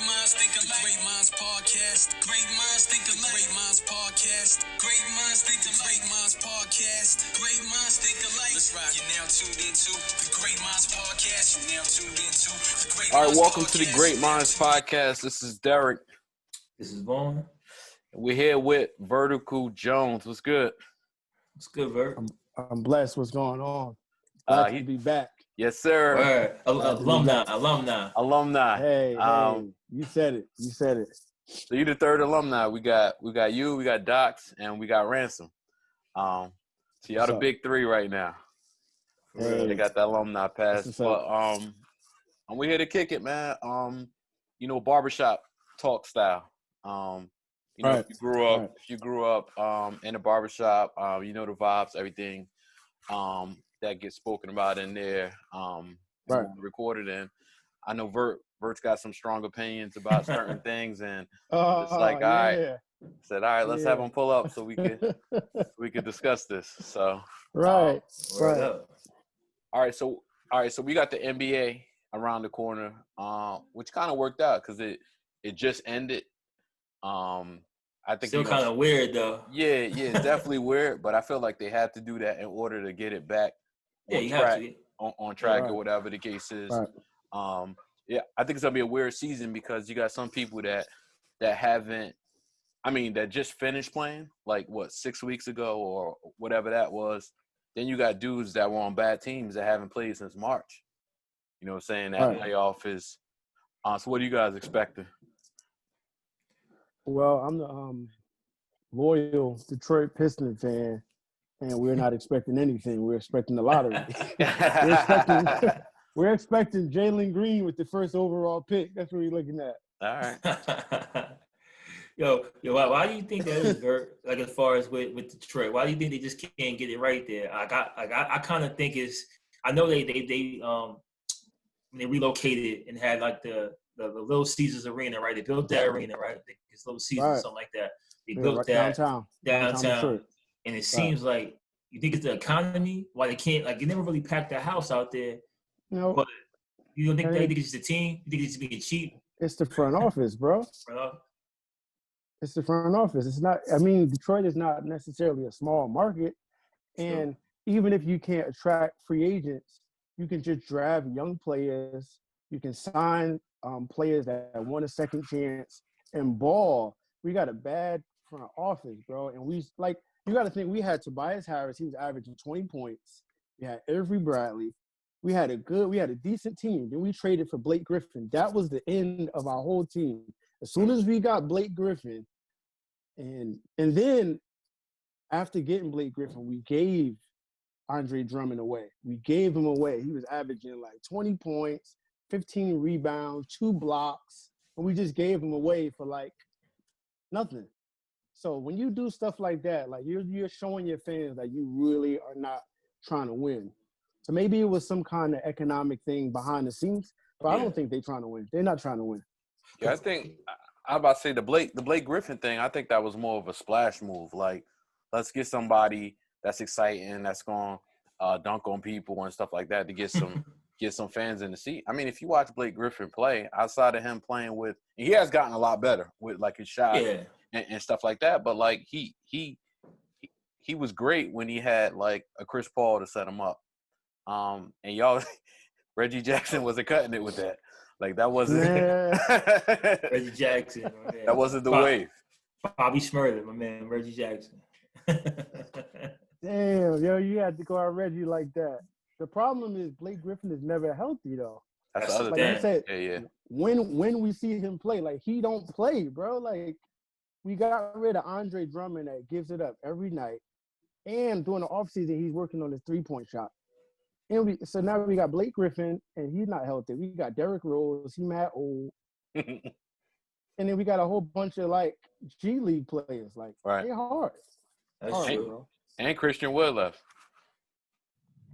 minds think alike. Great Minds Podcast. Great minds think alike. Great Minds Podcast. Great minds think alike. Great Minds Podcast. Great minds think alike. Let's rock. You're now tuned into the Great Minds Podcast. You're now tuned into the Great Minds Podcast. All right, welcome to the Great Minds Podcast. This is Derrick. This is Vaughn. We're here with Vertical Jones. What's good? What's good, Vert? I'm blessed. What's going on? Glad to be back. Yes, sir. Alumni. Hey, you said it. So you're the third alumni. We got you, we got Docs, and we got Ransom. So y'all the big three right now. Hey. They got that alumni pass. But we're here to kick it, man. Barbershop Talk style. If you grew up in a barbershop, you know the vibes, everything that gets spoken about in there, recorded in. I know Vert's got some strong opinions about certain things, and it's like, all right, let's have him pull up so we could discuss this. So right. All right, so we got the NBA around the corner, which kind of worked out because it just ended. I think still kind of weird though. Yeah, it's definitely weird, but I feel like they had to do that in order to get it back on track or whatever the case is. Right. I think it's gonna be a weird season because you got some people that just finished playing, like 6 weeks ago or whatever that was. Then you got dudes that were on bad teams that haven't played since March. You know what I'm saying? That layoff is so what are you guys expecting? Well, I'm the loyal Detroit Pistons fan, and we're not expecting anything. We're expecting the lottery. We're expecting Jalen Green with the first overall pick. That's what we're looking at. All right. Yo, why do you think that is, Bert? Like as far as with Detroit, why do you think they just can't get it right there? I kind of think it's. I know they relocated and had like the Little Caesars Arena, right? They built that arena, right? It's Little Caesars, something like that. They built that downtown. And it seems like, you think it's the economy? Why they can't, they never really packed the house out there. No. But you don't think they think it's the team? You think it's being cheap? It's the front office, bro. It's the front office. It's not, Detroit is not necessarily a small market. And even if you can't attract free agents, you can just draft young players. You can sign players that want a second chance and ball. We got a bad front office, bro. And you got to think, we had Tobias Harris. He was averaging 20 points. We had Avery Bradley. We had a decent team. Then we traded for Blake Griffin. That was the end of our whole team. As soon as we got Blake Griffin, and then after getting Blake Griffin, we gave Andre Drummond away. We gave him away. He was averaging 20 points, 15 rebounds, 2 blocks, and we just gave him away for nothing. So when you do stuff like that, you're showing your fans that you really are not trying to win. So maybe it was some kind of economic thing behind the scenes, but I don't think they're trying to win. They're not trying to win. Yeah, I think I'm about to say the Blake Griffin thing. I think that was more of a splash move. Let's get somebody that's exciting, that's going to dunk on people and stuff like that to get some fans in the seat. If you watch Blake Griffin play, outside of him playing with, he has gotten a lot better with his shot and stuff like that. But he was great when he had a Chris Paul to set him up. And y'all, Reggie Jackson wasn't cutting it with that. That wasn't Reggie Jackson. That wasn't the wave. Bobby Schmurder, my man, Reggie Jackson. Damn, yo, you had to go out Reggie like that. The problem is Blake Griffin is never healthy though. That's the other thing. You said, yeah. When we see him play, he don't play, bro. We got rid of Andre Drummond that gives it up every night, and during the offseason he's working on his 3-point shot. And so now we got Blake Griffin, and he's not healthy. We got Derrick Rose, he's mad old. And then we got a whole bunch of G League players. They're hard. That's hard, true. Bro. And Christian Wood left.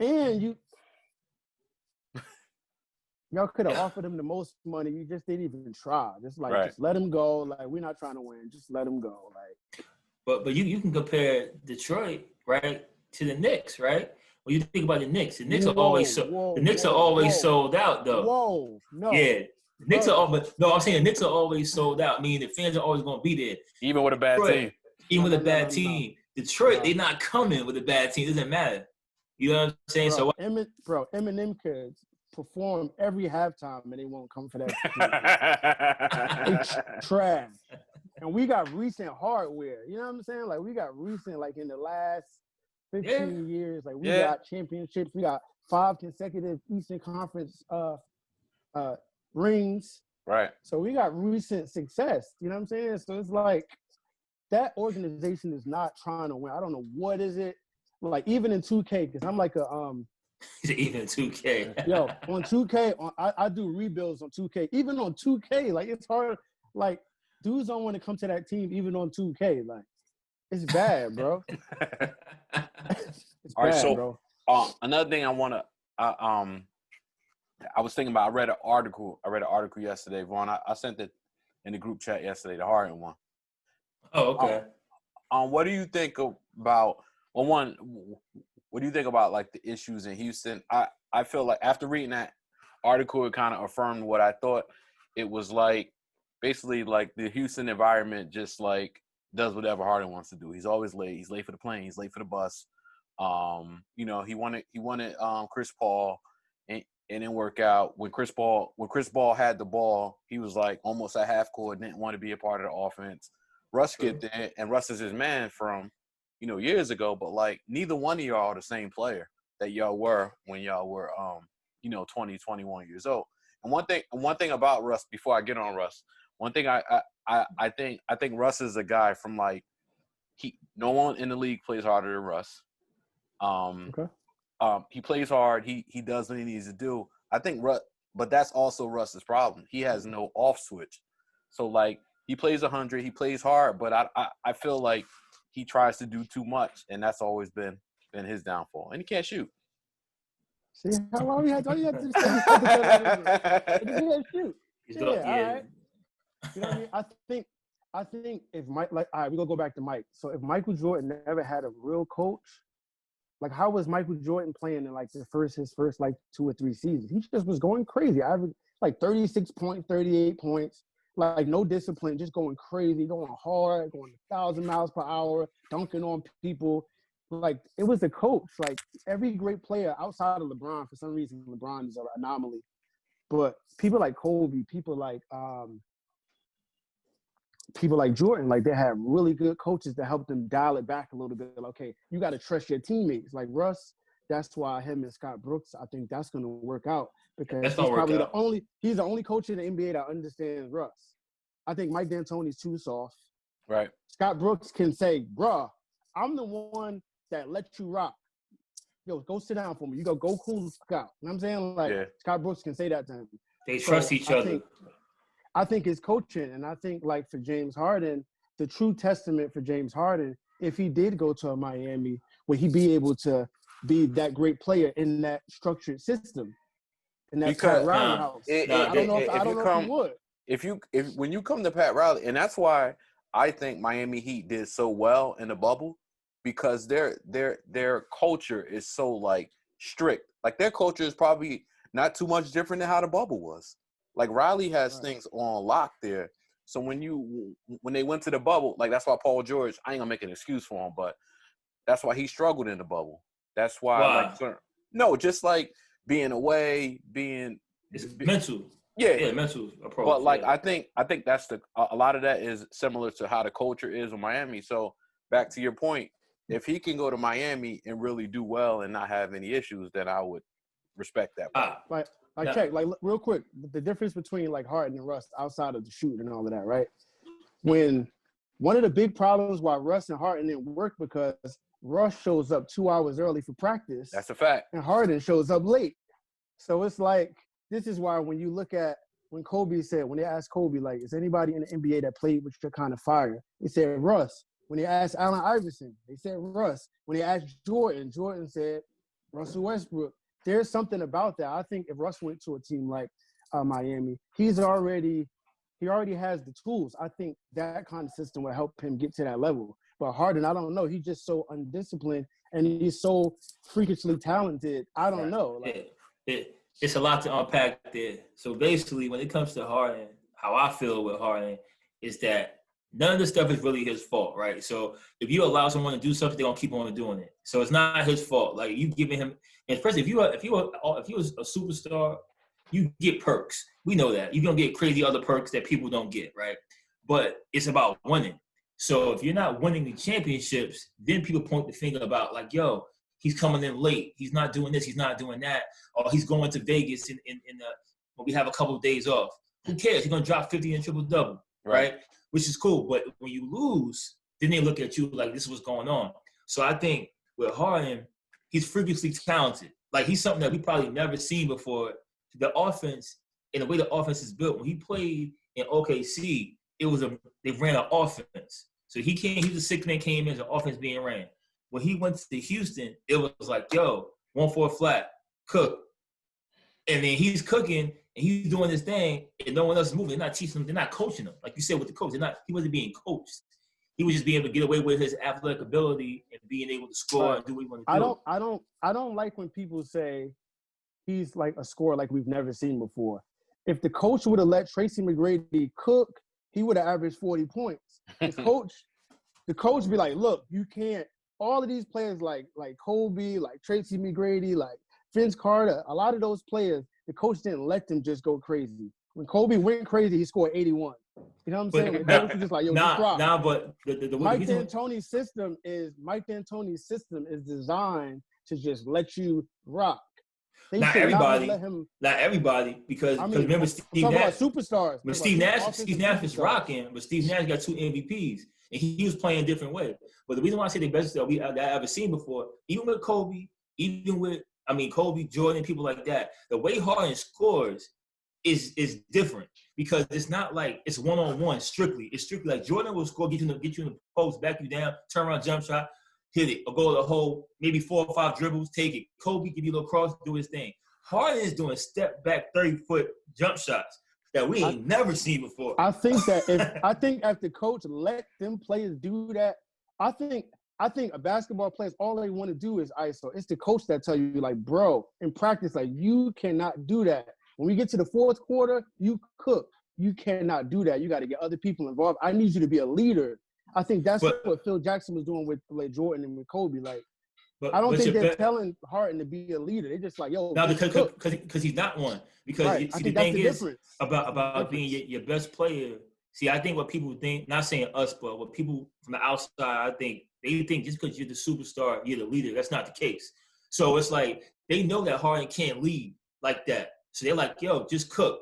And y'all could have offered him the most money. You just didn't even try. Just let him go. We're not trying to win. Just let him go. But you can compare Detroit, right, to the Knicks, right? When you think about the Knicks are always sold out though. Whoa, no. Yeah. Knicks are always I'm saying the Knicks are always sold out. I mean, the fans are always going to be there, even with a bad team. Even with a bad team, Detroit, they're not coming with a bad team. It doesn't matter. You know what I'm saying? Eminem could perform every halftime and they won't come for that. They trash. And we got recent hardware. You know what I'm saying? Like, we got recent, like, in the last 15 years. Like, we got championships. We got 5 consecutive Eastern Conference rings. Right. So we got recent success. You know what I'm saying? So it's like that organization is not trying to win. I don't know what is it. Like, even in 2K, because I'm like a even 2K. Yo, on 2K, I do rebuilds on 2K. Even on 2K, like, it's hard. Like, dudes don't want to come to that team even on 2K. Like, it's bad, bro. It's all right, bad, so bro. Another thing I want to I was thinking about. I read an article yesterday, Vaughn. I sent it in the group chat yesterday, the Harden one. Oh, okay. What do you think about? Well, one, what do you think about, like, the issues in Houston? I feel like after reading that article, it kind of affirmed what I thought. It was like basically like the Houston environment just like does whatever Harden wants to do. He's always late. He's late for the plane. He's late for the bus. You know, he wanted Chris Paul, and it didn't work out. When Chris Paul had the ball, he was like almost at half court, didn't want to be a part of the offense. Russ get there, and Russ is his man from, you know, years ago. But like, neither one of y'all are the same player that y'all were when y'all were 20, 21 years old. And one thing about Russ, before I get on Russ, one thing I think Russ is a guy from, like, no one in the league plays harder than Russ. He plays hard. He does what he needs to do. I think but that's also Russ's problem. He has no off switch. So, like, he plays 100. He plays hard, but I feel like he tries to do too much, and that's always been his downfall. And he can't shoot. See how long we had to do that? He can't shoot. Yeah, all right. You know what I mean? I think if Mike, like, all right, we're gonna go back to Mike. So if Michael Jordan never had a real coach, like, how was Michael Jordan playing in, like, his first like 2 or 3 seasons? He just was going crazy. Average like 36 points, 38 points, like, no discipline, just going crazy, going hard, going 1,000 miles per hour, dunking on people. Like, it was the coach. Like, every great player outside of LeBron, for some reason, LeBron is an anomaly. But people like Kobe, people like Jordan, like, they have really good coaches that help them dial it back a little bit. Like, okay, you got to trust your teammates. Like Russ, that's why him and Scott Brooks, I think that's going to work out, because he's probably he's the only coach in the NBA that understands Russ. I think Mike D'Antoni's too soft. Right. Scott Brooks can say, bruh, I'm the one that let you rock. Yo, go sit down for me. You go cool the fuck out. You know what I'm saying? Like, Scott Brooks can say that to him. They trust each other. I think it's coaching, and I think, like, for James Harden, the true testament for James Harden, if he did go to a Miami, would he be able to be that great player in that structured system, in that Pat Riley house? I don't know if he would. If when you come to Pat Riley, and that's why I think Miami Heat did so well in the bubble, because their culture is so, like, strict. Like, their culture is probably not too much different than how the bubble was. Like, Riley has things on lock there. So when they went to the bubble, like, that's why Paul George, I ain't gonna make an excuse for him, but that's why he struggled in the bubble. That's why, just like being away, it's mental. Yeah, mental approach. But, like, I think that's a lot of that is similar to how the culture is in Miami. So back to your point, if he can go to Miami and really do well and not have any issues, then I would respect that. Check, like, real quick, the difference between, like, Harden and Russ outside of the shoot and all of that, right? When one of the big problems why Russ and Harden didn't work, because Russ shows up 2 hours early for practice. That's a fact. And Harden shows up late. So it's like, this is why when you look at when Kobe said, when they asked Kobe, like, is anybody in the NBA that played with your kind of fire? He said Russ. When they asked Allen Iverson, they said Russ. When they asked Jordan said Russell Westbrook. There's something about that. I think if Russ went to a team like Miami, he already has the tools. I think that kind of system would help him get to that level. But Harden, I don't know. He's just so undisciplined, and he's so freakishly talented. I don't know. Like, It's a lot to unpack there. So basically, when it comes to Harden, how I feel with Harden is that none of this stuff is really his fault, right? So if you allow someone to do something, they're gonna keep on doing it. So it's not his fault. Like you giving him, and especially if you was a superstar, you get perks. We know that you're gonna get crazy other perks that people don't get, right? But it's about winning. So if you're not winning the championships, then people point the finger about like, yo, he's coming in late. He's not doing this. He's not doing that. Or he's going to Vegas when we have a couple of days off. Who cares? He's gonna drop 50 and triple double, right? Which is cool. But when you lose, then they look at you like this is what's going on. So I think with Harden, he's freakishly talented. Like he's something that we probably never seen before. The offense and the way the offense is built. When he played in OKC, they ran an offense. So he's a sixth man came in as an offense being ran. When he went to Houston, it was like, yo, 1-4 flat, cook. And then he's cooking and he's doing this thing and no one else is moving. They're not teaching him, they're not coaching him. Like you said with the coach, he wasn't being coached. He was just being able to get away with his athletic ability and being able to score and do what he wanted to do. I don't like when people say he's like a scorer like we've never seen before. If the coach would have let Tracy McGrady cook, he would have averaged 40 points. The coach be like, look, you can't. All of these players like Kobe, like Tracy McGrady, like Vince Carter, a lot of those players, the coach didn't let them just go crazy. When Kobe went crazy, he scored 81. You know what I'm saying? The coach was just like, yo, just rock. But Mike D'Antoni's system is designed to just let you rock. Not everybody, because remember Steve Nash. Superstars. But Steve Nash was rocking, but Steve Nash got 2 MVPs, and he was playing a different way. But the reason why I say the best that I've ever seen before, even with Kobe, Kobe, Jordan, people like that, the way Harden scores is different because it's not like it's one-on-one strictly. It's strictly like Jordan will score, get you in the post, back you down, turn around, jump shot, hit it, or go to the hole, maybe 4 or 5 dribbles, take it. Kobe give you a little cross, do his thing. Harden is doing step back 30-foot jump shots that we ain't never seen before. I think that if the coach let them players do that, I think a basketball players, all they want to do is ISO. It's the coach that tell you, like, bro, in practice, like, you cannot do that. When we get to the fourth quarter, you cook. You cannot do that. You got to get other people involved. I need you to be a leader. I think that's what Phil Jackson was doing with Jordan and with Kobe. Like, I don't think they're telling Harden to be a leader. They're just like, yo, no, because he's not one. Because the thing is about being your best player. See, I think what people think, not saying us, but what people from the outside, I think they think just because you're the superstar, you're the leader. That's not the case. So it's like they know that Harden can't lead like that. So they're like, yo, just cook.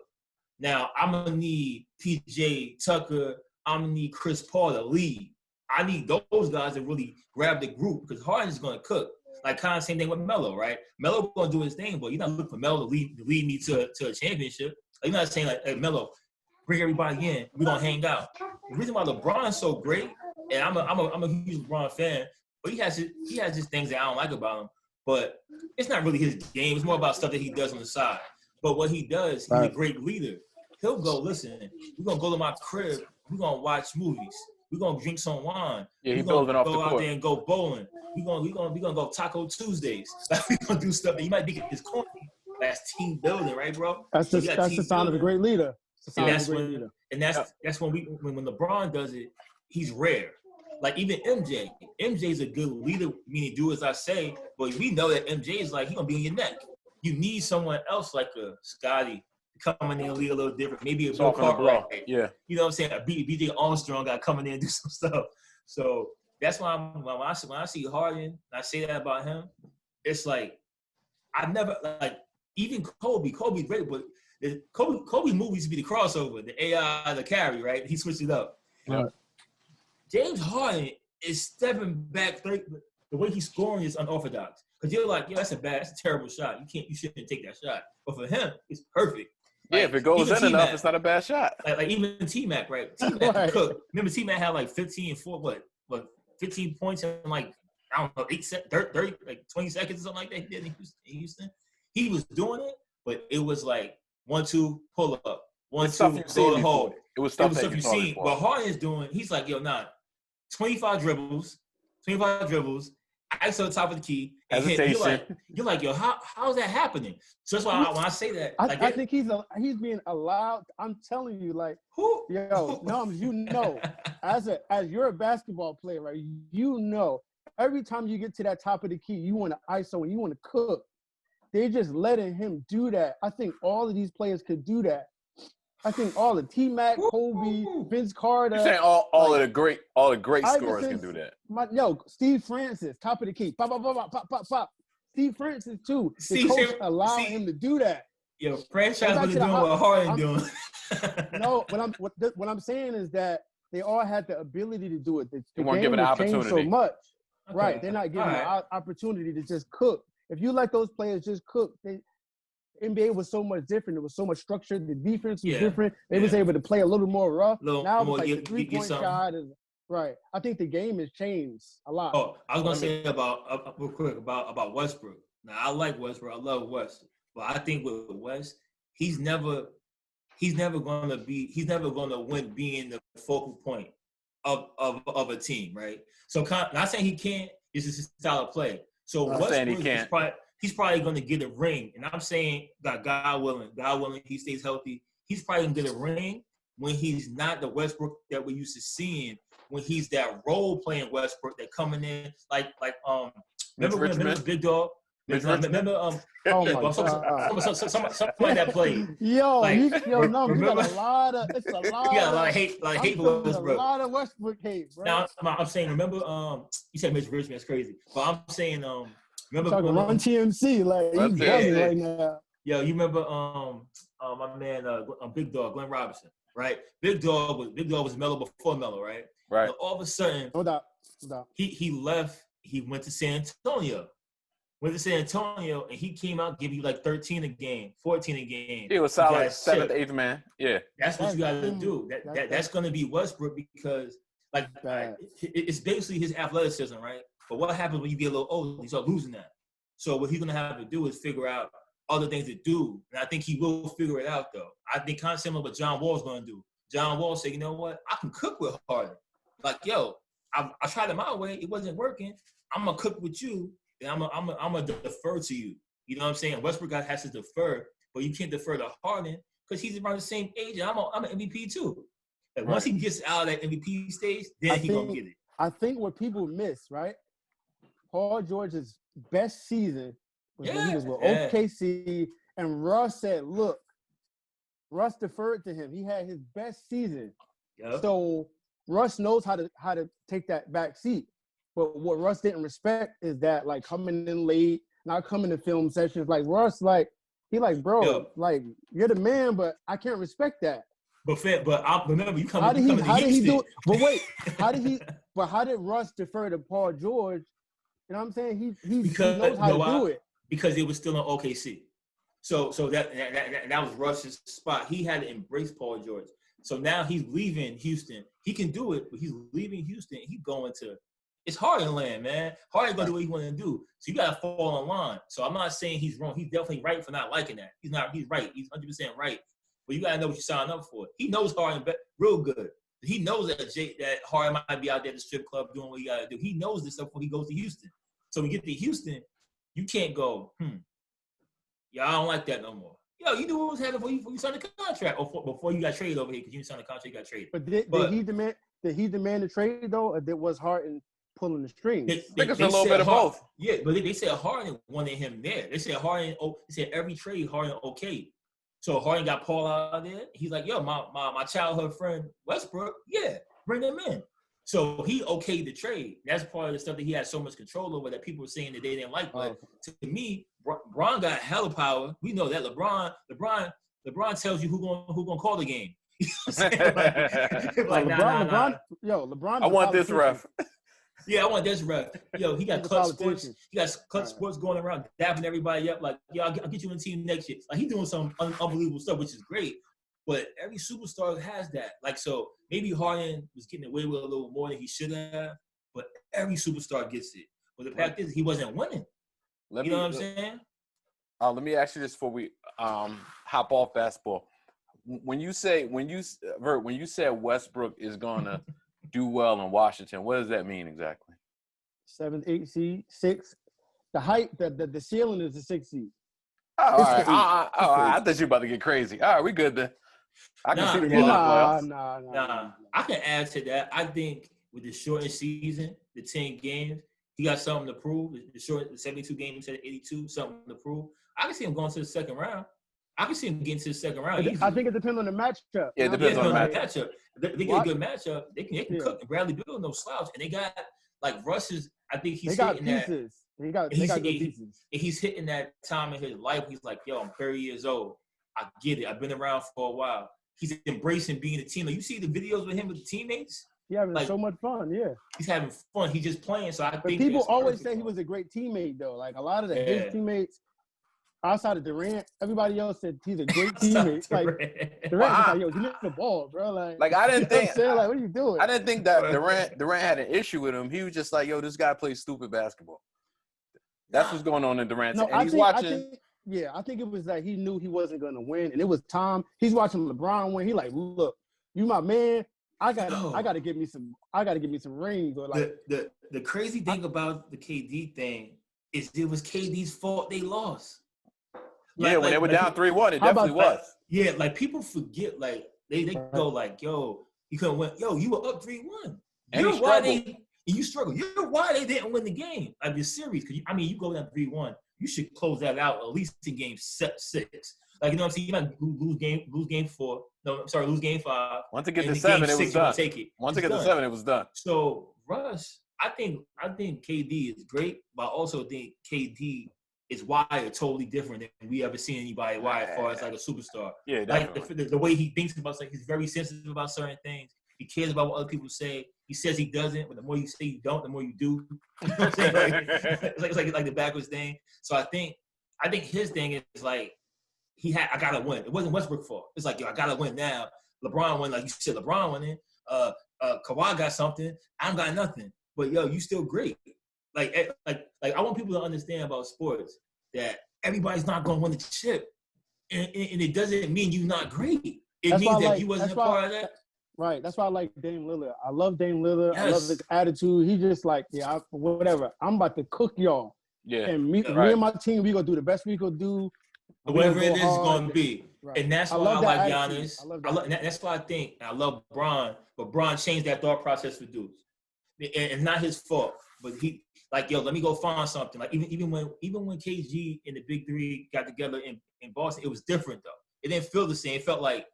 Now I'm gonna need PJ Tucker. I'm gonna need Chris Paul to lead. I need those guys to really grab the group because Harden's gonna cook. Like kind of same thing with Melo, right? Melo gonna do his thing, but you're not looking for Melo to lead me to a championship. You're not saying like, hey, Melo, bring everybody in. We're gonna hang out. The reason why LeBron's so great, and I'm a huge LeBron fan, but he has his things that I don't like about him. But it's not really his game. It's more about stuff that he does on the side. But what he does, he's a great leader. He'll go, listen, we're gonna go to my crib. We're gonna watch movies. We're gonna drink some wine. Yeah, we're gonna go out there and go bowling. We're gonna go Taco Tuesdays. Like we're gonna do stuff that you might think is corny. That's team building, right, bro? That's the sign of a great leader. And that's when LeBron does it, he's rare. Like even MJ. MJ's a good leader, meaning do as I say, but we know that MJ is like, he's gonna be on your neck. You need someone else like a Scotty to come in there and lead a little different. Maybe a Bill Cartwright. Yeah. You know what I'm saying? A BJ Armstrong got to come in there and do some stuff. So that's why when I see Harden, and I say that about him, it's like I never like even Kobe great, but Kobe movies to be the crossover, the AI, the carry, right? He switched it up. Right. James Harden is stepping back. The way he's scoring is unorthodox. Because you're like, that's a terrible shot. You shouldn't take that shot. But for him, it's perfect. Yeah, if it goes in enough, it's not a bad shot. Like even T-Mac, right? T-Mac cooked. Remember T-Mac had like 15 and 4, what 15 points in like, I don't know, 30, like 20 seconds or something like that he did in Houston. He was doing it, but it was like 1-2, pull up. 1-2, go to the hole. It was stuff you've seen. But Harden is doing, he's like, yo, 25 dribbles. ISO the top of the key. And Hesitation. You're like, yo, how is that happening? So that's why when I say that, I think he's being allowed. I'm telling you, like, yo, Nums, you know, as you're a basketball player, right? You know, every time you get to that top of the key, you want to ISO and you want to cook. They're just letting him do that. I think all of these players could do that. I think all the T-Mac, Kobe, Vince Carter. You're saying all of the great scorers can do that. Steve Francis, top of the key, pop, pop, pop, pop, pop, pop. Steve Francis too. The coach allowed him to do that. Yo, franchise was doing what Harden doing. No, what I'm saying is that they all had the ability to do it. The weren't game given has an changed opportunity. so much, Okay. right? They're not given an opportunity to just cook. If you let those players just cook, NBA was so much different. It was so much structured. The defense was different. They was able to play a little more rough. Now it's like the three-point shot is right. I think the game has changed a lot. Oh, I was gonna say about real quick about Westbrook. Now I like Westbrook. I love West, but I think with West, he's never gonna win being the focal point of a team, right? So not saying he can't. It's just his style of play. So Westbrook he's probably going to get a ring. And I'm saying that God willing, he stays healthy. He's probably going to get a ring when he's not the Westbrook that we're used to seeing, when he's that role-playing Westbrook that coming in remember Big Dog? Remember somebody that played. Yo, you got remember? a lot of hate for Westbrook. A lot of Westbrook hate, bro. Now I'm saying, remember, you said Mitch Richmond, that's crazy. But I'm saying, remember Run TMC, like he's buzzing right now. Yo, you remember my man Big Dog, Glenn Robinson, right? Big Dog was Melo before Melo, right? Right. And all of a sudden, no doubt. He left. He went to San Antonio. And he came out, give you like 13 a game, 14 a game. He was solid 7th, 8th man. Yeah. That's what you got to do. That's going to be Westbrook because it's basically his athleticism, right? But what happens when you get a little older? You start losing that. So what he's going to have to do is figure out other things to do. And I think he will figure it out, though. I think kind of similar to what John Wall's going to do. John Wall said, you know what? I can cook with Harden. Like, yo, I tried it my way. It wasn't working. I'm going to cook with you, and I'm going to defer to you. You know what I'm saying? Westbrook has to defer, but you can't defer to Harden because he's around the same age, and I'm an MVP, too. Like, once he gets out of that MVP stage, then he's going to get it. I think what people miss, right? Paul George's best season was when he was with OKC, and Russ said, look, Russ deferred to him. He had his best season. Yep. So Russ knows how to take that back seat. But what Russ didn't respect is that, like, coming in late, not coming to film sessions. Like, Russ, like, he like, bro, like, you're the man, but I can't respect that. But I remember you coming. How did he do it? But wait, how did Russ defer to Paul George? You know what I'm saying? He knows how to do it. Because it was still in OKC. So that was Russ's spot. He had to embrace Paul George. So now he's leaving Houston. He can do it, but he's leaving Houston. He's going to – it's Harden land, man. Harden's going to do what he wants to do. So you got to fall in line. So I'm not saying he's wrong. He's definitely right for not liking that. He's right. He's 100% right. But you got to know what you're signing up for. He knows Harden real good. He knows that Harden might be out there at the strip club doing what he got to do. He knows this stuff when he goes to Houston. So when you get to Houston, you can't go, I don't like that no more. Yo, you knew what was happening before you signed the contract, or before you got traded over here because you signed the contract, you got traded. But did he demand the trade though, or was Harden pulling the strings? I think it's a little bit of both. Yeah, but they said Harden wanted him there. They said every trade Harden okay. So Harden got Paul out of there. He's like, yo, my childhood friend Westbrook, yeah, bring him in. So he okayed the trade. That's part of the stuff that he had so much control over that people were saying that they didn't like. But to me, LeBron got hella power. We know that LeBron tells you who gonna call the game. LeBron. I want this ref. Yeah, I want this ref. Yo, he got clutch sports. He got clutch sports going around, dapping everybody up. Like, yo, I'll get you in the team next year. Like, he's doing some unbelievable stuff, which is great. But every superstar has that. Like, so maybe Harden was getting away with a little more than he should have, but every superstar gets it. But the fact is, he wasn't winning. You know what I'm saying? Let me ask you this before we hop off basketball. When you said Westbrook is gonna do well in Washington, what does that mean exactly? 7th, 8th seed, 6th. The height, the ceiling is the 6th seed. Oh, all right. I thought you were about to get crazy. All right, we good then. I can see them getting in the playoffs. Nah. I can add to that. I think with the shortened season, the 10 games, he got something to prove. The 72 games instead of 82, something to prove. I can see him going to the second round. I can see him getting to the second round easily. I think it depends on the matchup. Yeah, it depends on the matchup. They get a good matchup. They can cook. Bradley Beal, no slouch. And they got, like, Russ's, I think he's hitting pieces. They got good pieces. And he's hitting that time in his life. He's like, yo, I'm 30 years old. I get it. I've been around for a while. He's embracing being a teammate. You see the videos with him with the teammates? Yeah, having so much fun, yeah. He's having fun. He's just playing. So but people always say he was a great teammate, though. Like, a lot of his teammates, outside of Durant, everybody else said he's a great teammate. Like, Durant's like, yo, give me the ball, bro. Like I didn't think. Like, what are you doing? I didn't think that Durant had an issue with him. He was just like, yo, this guy plays stupid basketball. That's what's going on in Durant's. No, I think it was that he knew he wasn't going to win, and it was Tom. He's watching LeBron win. He like, look, you my man. I gotta give me some rings. Or like the crazy thing about the KD thing is it was KD's fault they lost. When they were down 3-1, it definitely was. Yeah, like people forget, like they go like, yo, you couldn't win. Yo, you were up 3-1. You struggle. You're why they didn't win the game, like the series. Because you go down 3-1, you should close that out at least in game 6. Like, you know what I'm saying? You might lose game 4. No, I'm sorry, lose game 5. Once it get to 7, it was done. Once it get to 7, it was done. So Russ, I think KD is great, but I also think KD is wired totally different than we ever seen anybody wired as far as like a superstar. Yeah, definitely. Like the way he thinks about stuff, he's very sensitive about certain things. He cares about what other people say. He says he doesn't, but the more you say you don't, the more you do. You know what I'm saying? It's like the backwards thing. So I think his thing is like I gotta win. It wasn't Westbrook's fault. It's like, yo, I gotta win now. LeBron won, like you said, LeBron winning. Kawhi got something. I don't got nothing. But yo, you still great. Like I want people to understand about sports that everybody's not gonna win the chip, and it doesn't mean you're not great. It means that you wasn't a part of that. Right. That's why I like Dame Lillard. I love Dame Lillard. Yes. I love his attitude. He's just like, whatever. I'm about to cook y'all. Yeah. And me and my team, we gonna do the best we could do. Whatever it is going to be. Right. And that's why I like Giannis. That's why I love Bron. But Bron changed that thought process for dudes. And it's not his fault. But he, like, yo, let me go find something. Like, even when KG and the Big Three got together in Boston, it was different, though. It didn't feel the same. It felt like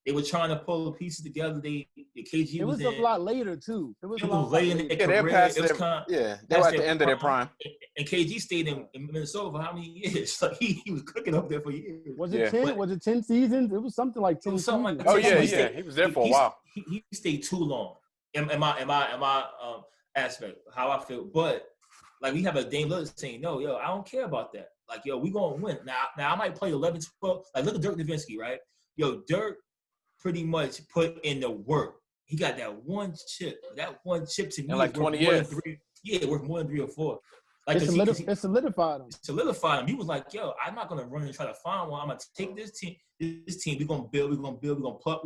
they were trying to pull the pieces together. The KG it was a lot later, too. It was a lot later in their career. They were at the end of their prime. And KG stayed in Minnesota for how many years? Like, he was cooking up there for years. Was it 10? Was it 10 seasons? It was something like 10 seasons. Like oh, yeah. He was there for a while. He stayed too long. In my aspect, how I feel. But, like, we have a Dame Lillard saying, no, yo, I don't care about that. Like, yo, we going to win. Now, I might play 11, 12. Like, look at Dirk Nowitzki, right? Yo, Dirk pretty much put in the work. He got that one chip. That one chip to me like 20 years. Worth more than 3 or 4. Like, it solidified him. It solidified him. He was like, yo, I'm not gonna run and try to find one. I'm gonna take this team. We're gonna build, we're gonna pluck.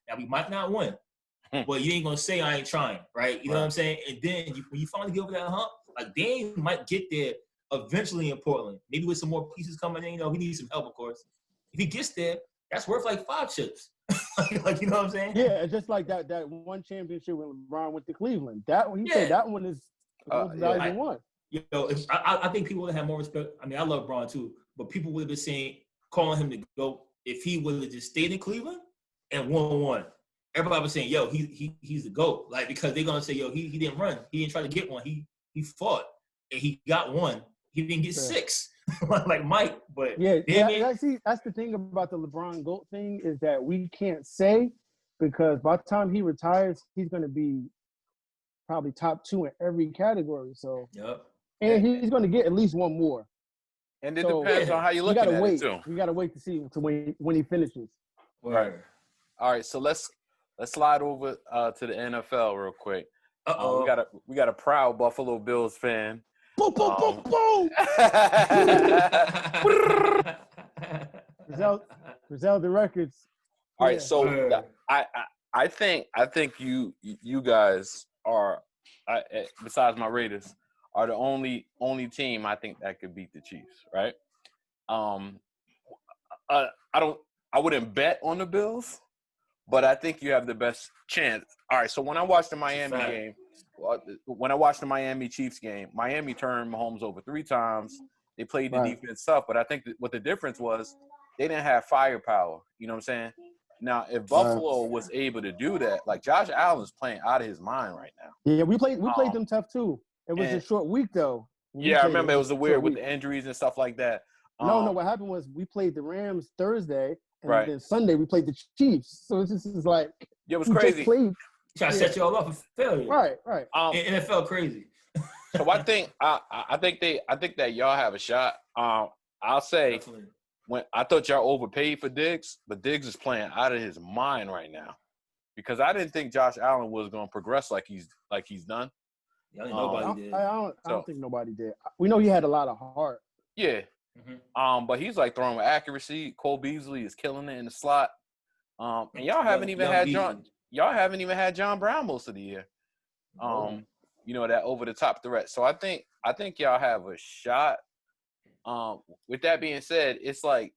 Now we might not win. But you ain't gonna say I ain't trying, right? You know what I'm saying? And then when you finally get over that hump, like Dame might get there eventually in Portland. Maybe with some more pieces coming in, he needs some help, of course. If he gets there, that's worth like 5 chips. Like, you know what I'm saying? Yeah, just like that one championship when LeBron went to Cleveland. That one, he said that one is the most valuable one. I think people would have more respect. I mean, I love LeBron too, but people would have been calling him the GOAT if he would have just stayed in Cleveland and won. Everybody was saying, yo, he's the GOAT. Like, because they're gonna say, yo, he didn't run. He didn't try to get one. He fought and he got one. He didn't get 6. Like Mike, but see, that's the thing about the LeBron GOAT thing is that we can't say because by the time he retires, he's going to be probably top 2 in every category. So, and he's going to get at least one more. And it depends on how you look at it too. We got to wait to see when he finishes. Right. All right. So let's slide over to the NFL real quick. We got a proud Buffalo Bills fan. Boom, boom, boom, boom. Griselda Records. All right, so I think you guys are, besides my Raiders, are the only team I think that could beat the Chiefs, right? I wouldn't bet on the Bills, but I think you have the best chance. All right, so when I watched the Miami game, when I watched the Miami Chiefs game, Miami turned Mahomes over 3 times. They played the defense tough, but I think what the difference was they didn't have firepower. You know what I'm saying? Now, if Buffalo was able to do that, like Josh Allen's playing out of his mind right now. Yeah, we played them tough too. It was a short week though. Yeah, I remember it was weird with the injuries and stuff like that. No, what happened was we played the Rams Thursday, and then Sunday we played the Chiefs. So this is like it was crazy. Trying to set you all up for failure. Right. NFL crazy. So I think that y'all have a shot. I'll say when I thought y'all overpaid for Diggs, but Diggs is playing out of his mind right now because I didn't think Josh Allen was going to progress like he's done. Yeah, nobody did. I don't think nobody did. We know he had a lot of heart. Yeah. Mm-hmm. But he's like throwing with accuracy. Cole Beasley is killing it in the slot. And y'all haven't even had John Brown most of the year. That over the top threat. So I think y'all have a shot. With that being said, it's like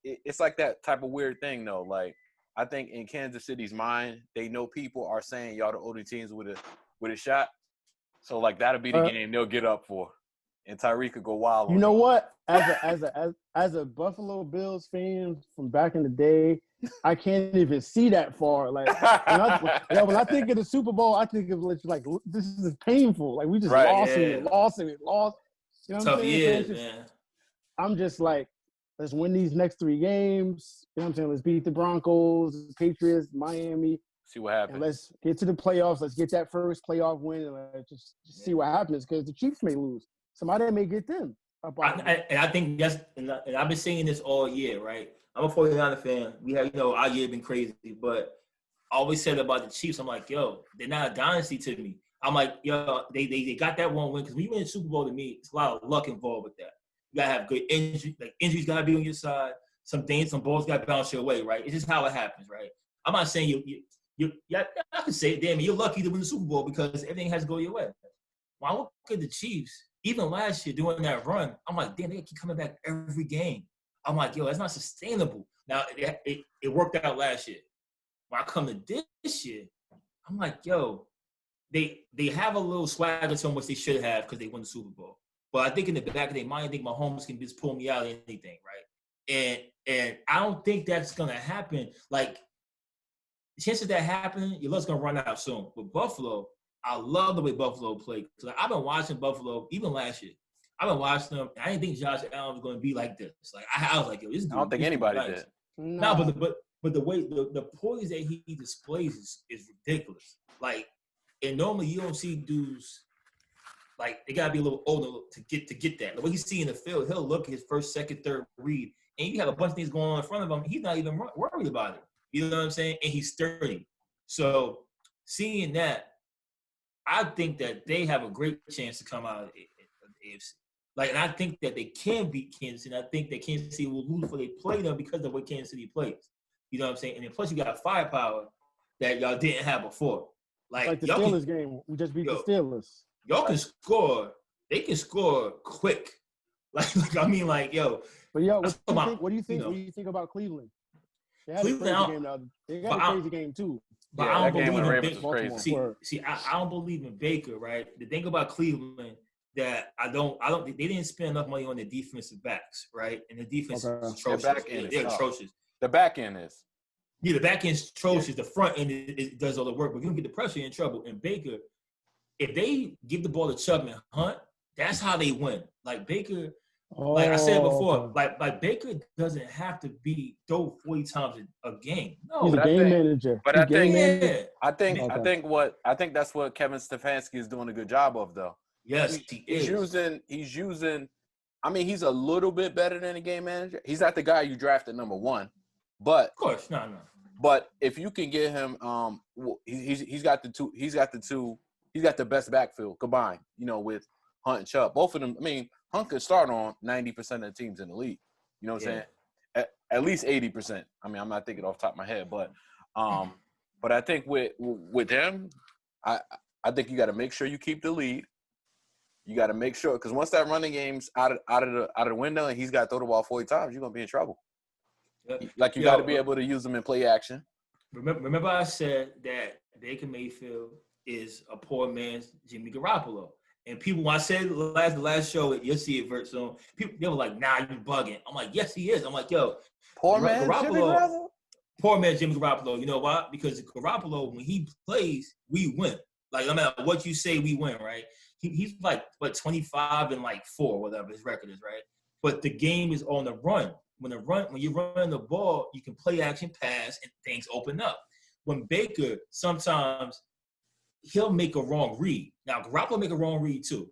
that type of weird thing though. Like I think in Kansas City's mind, they know people are saying y'all the only teams with a shot. So like that'll be the game they'll get up for. And Tyreek could go wild. You know what? As a Buffalo Bills fan from back in the day, I can't even see that far. Like when I think of the Super Bowl, I think of like this is painful. Like we just lost. You know what I'm Tough saying? years, man. I'm just like, let's win these next 3 games. You know what I'm saying? Let's beat the Broncos, the Patriots, Miami. See what happens. And let's get to the playoffs. Let's get that first playoff win, and let's just see what happens because the Chiefs may lose. Somebody may get them. I think that's – and I've been saying this all year, right? I'm a 49er fan. We have, our year been crazy. But I always said about the Chiefs, I'm like, yo, they're not a dynasty to me. I'm like, yo, they got that one win because when you win the Super Bowl to me, it's a lot of luck involved with that. You got to have good injury. Like, injuries got to be on your side. Some balls got to bounce your way, right? It's just how it happens, right? I'm not saying I can say it, damn, you're lucky to win the Super Bowl because everything has to go your way. When I look at the Chiefs, even last year doing that run, I'm like, damn, they keep coming back every game. I'm like, yo, that's not sustainable. Now, it worked out last year. When I come to this year, I'm like, yo, they have a little swagger to them, which they should have because they won the Super Bowl. But I think in the back of their mind, I think Mahomes can just pull me out of anything, right? And I don't think that's going to happen. Like, the chances of that happening, your luck's going to run out soon. With Buffalo, I love the way Buffalo played. Like, I've been watching Buffalo even last year. I've been watching them. I didn't think Josh Allen was going to be like this. Like I was like, yo, this dude. I don't think anybody did. No, but the way the poise that he displays is ridiculous. Like, and normally you don't see dudes like they gotta be a little older to get that. The way he's seeing the field, he'll look at his first, second, third read, and you have a bunch of things going on in front of him. He's not even worried about it. You know what I'm saying? And he's 30. So seeing that, I think that they have a great chance to come out of the AFC. Like, and I think that they can beat Kansas City. And I think that Kansas City will lose before they play them because of the way Kansas City plays. You know what I'm saying? And then plus you got firepower that y'all didn't have before. Like the Steelers game, we just beat the Steelers. Y'all can score. They can score quick. Like I mean, like, yo. But yo, what do you think? What do you think about Cleveland? They had a crazy game now. They got a crazy game too. But yeah, I don't believe in Baker. See, I don't believe in Baker, right? The thing about Cleveland that I don't. They didn't spend enough money on the defensive backs, right? And the defense is atrocious. They're atrocious. The back end is. Yeah, the back end's atrocious. The front end does all the work, but you don't get the pressure, you're in trouble. And Baker, if they give the ball to Chubb and Hunt, that's how they win. Like Baker, like I said before, like Baker doesn't have to throw 40 times a game. No, he's a game manager. But I think that's what Kevin Stefanski is doing a good job of, though. Yes, he is. He's using. I mean, he's a little bit better than a game manager. He's not the guy you drafted number one, but of course, no. But if you can get him, he's got the best backfield combined. You know, with Hunt and Chubb, both of them. I mean, Hunt could start on 90% of the teams in the league. You know what I'm saying? At least 80%. I mean, I'm not thinking off the top of my head, but I think with them, I think you got to make sure you keep the lead. You got to make sure, because once that running game's out of the window and he's got to throw the ball 40 times, you're gonna be in trouble. Like you got to be able to use them in play action. Remember, I said that Baker Mayfield is a poor man's Jimmy Garoppolo. And people, when I said the last show, you'll see it very soon. People, they were like, "Nah, you bugging." I'm like, "Yes, he is." I'm like, "Yo, poor man Jimmy Garoppolo. Poor man Jimmy Garoppolo. You know why? Because Garoppolo, when he plays, we win. Like no matter what you say, we win, right? He's like 25 and 4, whatever his record is, right? But the game is on the run. When you're running the ball, you can play action pass and things open up. When Baker, sometimes he'll make a wrong read. Now Garoppolo make a wrong read too,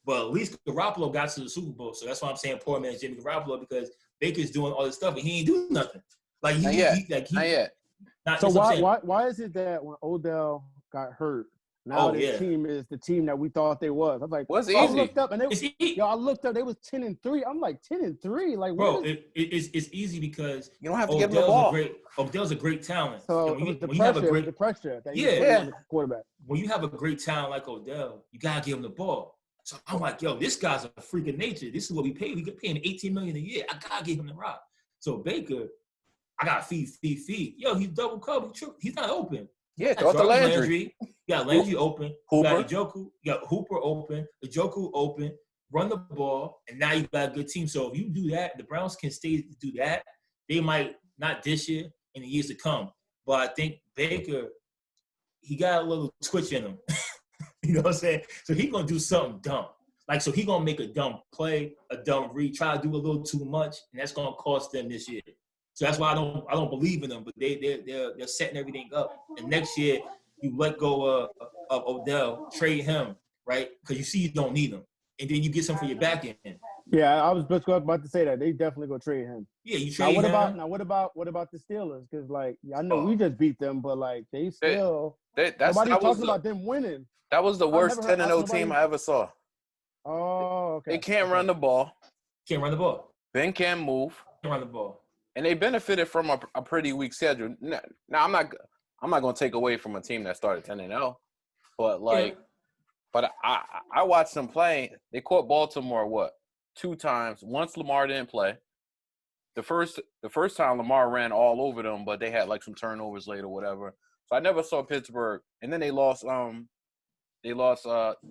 but at least Garoppolo got to the Super Bowl, so that's why I'm saying poor man's Jimmy Garoppolo, because Baker's doing all this stuff and he ain't doing nothing. Like not yet. So why is it that when Odell got hurt, now team is the team that we thought they was? I'm like, easy. I looked up and they was 10-3. I'm like 10-3. Like, bro, it's easy because you don't have to give him the ball. Odell's a great talent. So the pressure that the quarterback. When you have a great talent like Odell, you gotta give him the ball. So I'm like, yo, this guy's a freak of nature. This is what we pay. We get paying $18 million a year. I gotta give him the rock. So Baker, I gotta feed. Yo, he's double covered. He's not open. Yeah, throw the Landry. You got Landry open. Hooper. You got Njoku. You got Hooper open. Njoku open. Run the ball, and now you got a good team. So if you do that, the Browns can stay to do that. They might not this year, in the years to come. But I think Baker, he got a little twitch in him. You know what I'm saying? So he's gonna do something dumb. So he's gonna make a dumb play, a dumb read, try to do a little too much, and that's gonna cost them this year. So that's why I don't believe in them. But they're setting everything up. And next year you let go of Odell, trade him, right? Because you see you don't need him, and then you get some for your back end. Yeah, I was just about to say that they definitely gonna trade him. Yeah, you trade him. What about the Steelers? Because I know we just beat them, but they still nobody's talking about them winning. That was the worst 10-0 team I ever saw. Oh, okay. They can't run the ball. Ben can't move. Can't run the ball. And they benefited from a pretty weak schedule. Now I'm not going to take away from a team that started 10-0, but but I watched them play. They caught Baltimore 2 times. Once Lamar didn't play. The first time Lamar ran all over them, but they had some turnovers late or whatever. So I never saw Pittsburgh. And then they lost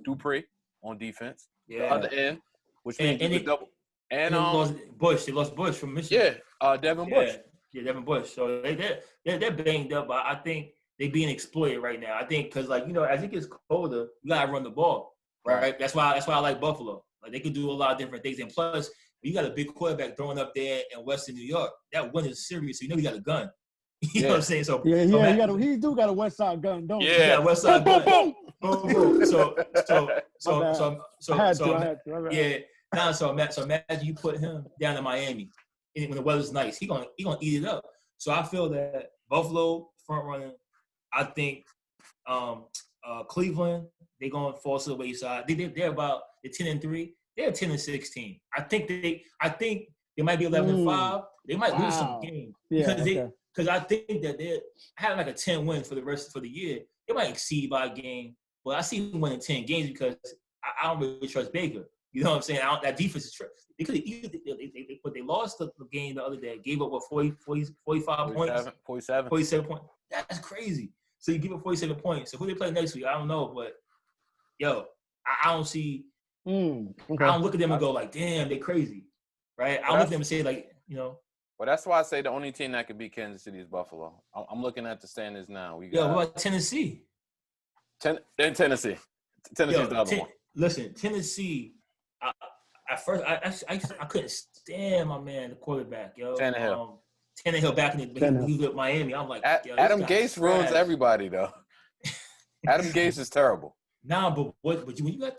Dupree on defense. Yeah. The other end, which means you could double. And they lost Bush. They lost Bush from Michigan. Yeah, Devin Bush. Yeah, Devin Bush. So they're banged up, but I think they're being exploited right now. I think because as it gets colder, you gotta run the ball, right? That's why I like Buffalo. They can do a lot of different things, and plus you got a big quarterback throwing up there in Western New York. That win is serious. So you got a gun. You know what I'm saying? So he do got a West Side gun, don't he? Yeah, West Side gun. Boom. So imagine you put him down in Miami when the weather's nice. He gonna eat it up. So I feel that Buffalo front running. I think Cleveland, they're gonna fall to the wayside. They're about 10-3. They're 10-16. I think they might be 11-5. They might lose some games because I think that they're having a 10 win for the rest of the year. They might exceed by a game, but I see them winning 10 games because I don't really trust Baker. You know what I'm saying? That defense is they could have but they lost the game the other day. Gave up 45 points. 47 points. That's crazy. So you give up 47 points. So who they play next week? I don't know, but I don't see. I don't look at them and go damn, they're crazy, right? I don't look at them and say Well, that's why I say the only team that could beat Kansas City is Buffalo. I'm looking at the standings now. What about Tennessee? Tennessee. Tennessee's the other one. Listen, Tennessee. At first, I couldn't stand my man, the quarterback, Tannehill back in when he was with Miami. I'm like, Adam Gase ruins everybody, though. Adam Gase is terrible. Nah, but when you got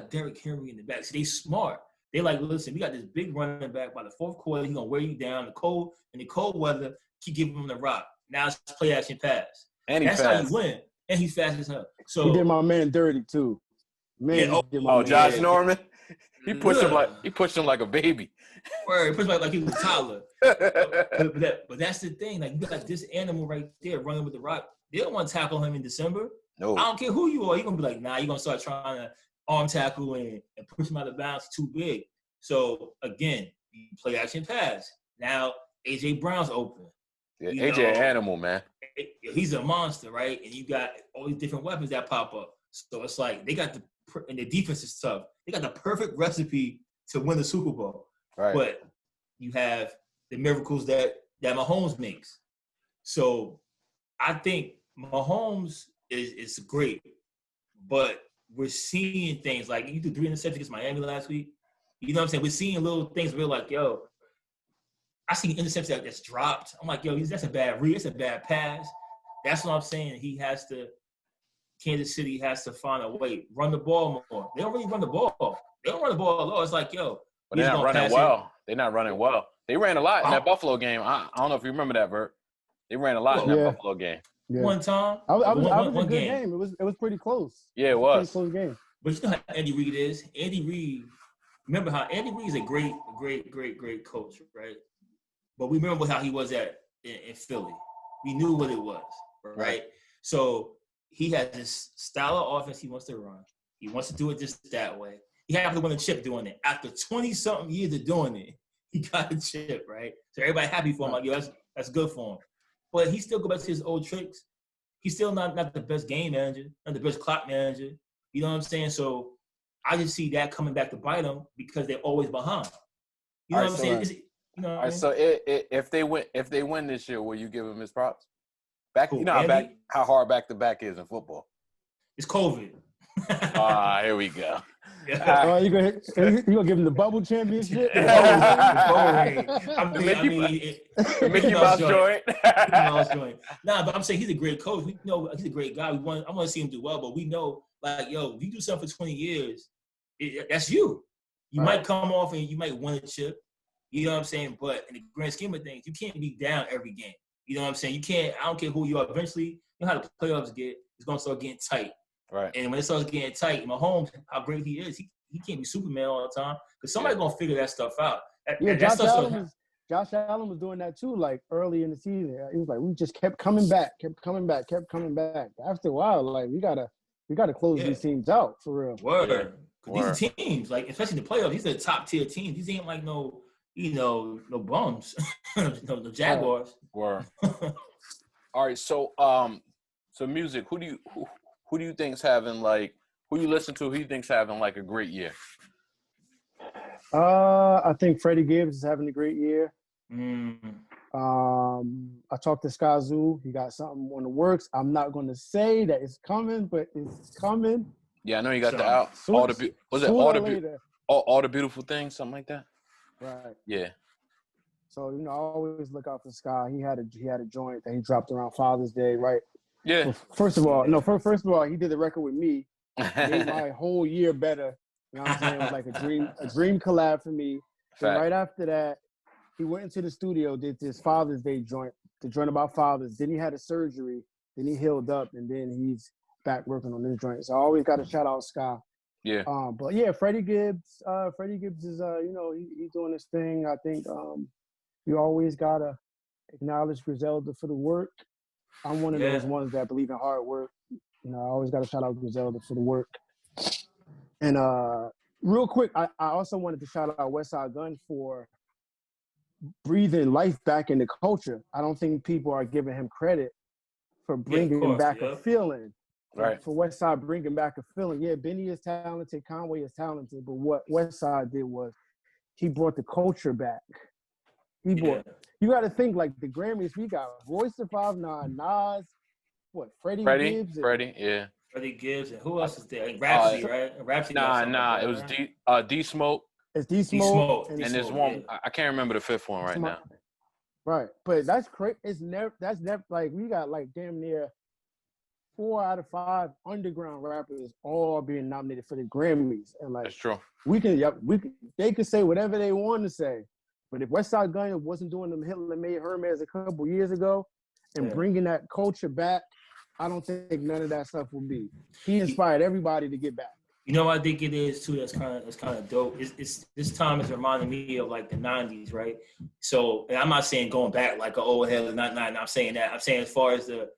Derrick Henry in the back, see, they smart. They listen, we got this big running back by the fourth quarter. He's gonna wear you down. The cold weather, keep giving him the rock. Now it's play action pass. And that's how you win. And he's fast as hell. So he did my man dirty too. Josh Norman. He pushed him like a baby. Word, he pushed him like he was a toddler. but that's the thing. You got this animal right there running with the rock. They don't want to tackle him in December. No. I don't care who you are. You're going to be nah, you're going to start trying to arm tackle and push him out of bounds too big. So again, you play action pass. Now AJ Brown's open. Yeah, AJ an animal, man. He's a monster, right? And you got all these different weapons that pop up. So it's like they got and the defense is tough. They got the perfect recipe to win the Super Bowl. Right. But you have the miracles that Mahomes makes. So I think Mahomes is great, but we're seeing things like you threw 3 interceptions against Miami last week. You know what I'm saying? We're seeing little things where we're like, yo, I see an interception that's dropped. I'm like, yo, that's a bad read. That's a bad pass. That's what I'm saying. Kansas City has to find a way. Run the ball more. They don't really run the ball. They don't run the ball at all. It's like, yo. But they're not running well. They're not running well. They ran a lot in that Buffalo game. I don't know if you remember that, Bert. They ran a lot in that Buffalo game. Yeah. One time. I was a good game. It was pretty close. Yeah, it was. Pretty close game. But you know how Andy Reid is. Andy Reid, remember how Andy Reid is a great coach, right? But we remember how he was in Philly. We knew what it was, right? So he has this style of offense he wants to run. He wants to do it just that way. He happened to win a chip doing it. After 20-something years of doing it, he got a chip, right? So everybody happy for him. Like, yo, that's good for him. But he still go back to his old tricks. He's still not the best game manager, not the best clock manager. You know what I'm saying? So I just see that coming back to bite them because they're always behind. You know what I'm saying? All right, so if they win this year, will you give him his props? You know how hard back to back is in football. It's COVID. Here we go. You gonna give him the bubble championship? Mickey Mouse joint. Nah, but I'm saying he's a great coach. We know he's a great guy. I want to see him do well, but we know, like, yo, if you do something for 20 years, that's you. You might come off and you might win a chip. You know what I'm saying? But in the grand scheme of things, you can't be down every game. You know what I'm saying? You can't. I don't care who you are. Eventually, you know how the playoffs get. It's gonna start getting tight. Right. And when it starts getting tight, Mahomes, how great he is, he can't be Superman all the time because somebody's gonna figure that stuff out. Josh Allen was doing that too, like early in the season. He was like, we just kept coming back. After a while, like we gotta close these teams out for real. Word. These are teams, like especially the playoffs, these are top tier teams. These ain't like no bums, no Jaguars. Word. All right, so music. Who do you think's having like? Who you listen to? Who you think's having like a great year? I think Freddie Gibbs is having a great year. I talked to Skyzoo. He got something on the works. I'm not going to say that it's coming, but it's coming. Yeah, I know you got all the beautiful things, something like that. Right. Yeah. So I always look out for Sky. He had a joint that he dropped around Father's Day, right? Yeah. Well, first of all, he did the record with me. Made my whole year better. You know what I'm saying? It was like a dream collab for me. And right after that, he went into the studio, did this Father's Day joint, the joint about fathers. Then he had a surgery. Then he healed up, and then he's back working on this joint. So I always got to shout out Sky. Yeah. But yeah, Freddie Gibbs. Freddie Gibbs is he's doing his thing. I think you always gotta acknowledge Griselda for the work. I'm one of those ones that believe in hard work. I always got to shout out Griselda for the work. And real quick, I also wanted to shout out Westside Gunn for breathing life back in the culture. I don't think people are giving him credit for bringing back a feeling. Right. For Westside bringing back a feeling. Yeah, Benny is talented, Conway is talented, but what Westside did was he brought the culture back. You got to think like the Grammys. We got Royce the 5'9", Nas, Freddie Gibbs, Freddie Gibbs, and who else is there? Rhapsody, right? Rhapsody. Nah. It was D Smoke. It's D Smoke, and there's one. I can't remember the fifth one right now. Right, but that's crazy. That's never like we got like damn near 4 out of 5 underground rappers all being nominated for the Grammys, and like that's true. They could say whatever they want to say, but if Westside Gunn wasn't doing them Hitler Made Hermes a couple years ago and bringing that culture back, I don't think none of that stuff will be. He inspired everybody to get back. You know, I think it is too. That's kind of dope. It's this time is reminding me of like the '90s, right? So, and I'm not saying going back like an old head, not. I'm saying that. I'm saying as far as the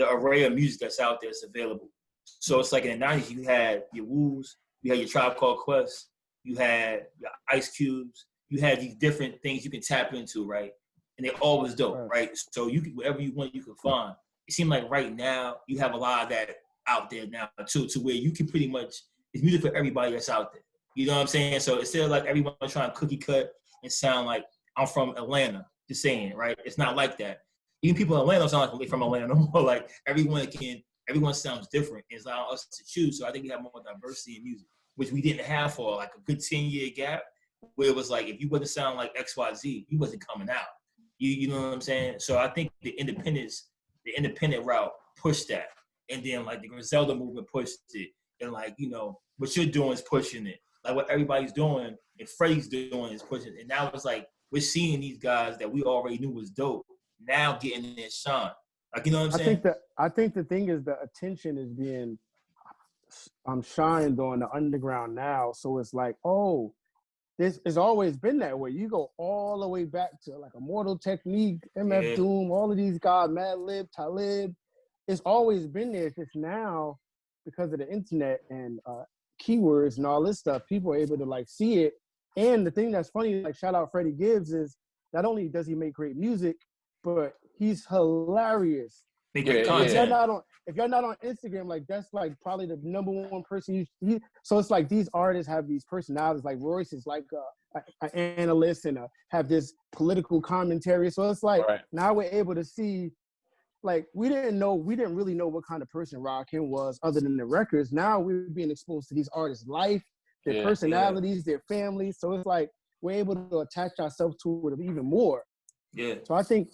array of music that's out there, it's available. So it's like in the '90s, you had your Woos, you had your Tribe Called Quest, you had your Ice Cubes, you had these different things you can tap into, right? And they're always dope, right? So you can, whatever you want, you can find. It seems like right now you have a lot of that out there now too, to where you can pretty much, it's music for everybody that's out there. You know what I'm saying? So instead of like everyone trying to cookie cut and sound like I'm from Atlanta, just saying, right? It's not like that. Even people in Atlanta sound like they're from Atlanta no more. Like everyone sounds different. It's allowing us to choose. So I think we have more diversity in music, which we didn't have for like a good 10-year gap, where it was like if you wasn't sound like XYZ, you wasn't coming out. You know what I'm saying? So I think the independent route pushed that. And then like the Griselda movement pushed it. And like, you know, what you're doing is pushing it. Like what everybody's doing and Freddie's doing is pushing it. And now it's like we're seeing these guys that we already knew was dope now getting their shine. Like, you know what I'm saying? I think the thing is the attention is being shined on the underground now. So it's like, oh, this has always been that way. You go all the way back to like Immortal Technique, MF Doom, all of these guys, Madlib, Talib. It's always been there. It's just now because of the internet and keywords and all this stuff, people are able to like see it. And the thing that's funny, like shout out Freddie Gibbs, is not only does he make great music, but he's hilarious. Make great content. If you're not on Instagram, like that's like probably the number one person so it's like these artists have these personalities. Like Royce is like an analyst and have this political commentary. So it's like now we're able to see. Like we didn't really know what kind of person Rakim was other than the records. Now we're being exposed to these artists' life, their personalities, their families. So it's like we're able to attach ourselves to it even more. Yeah. So I think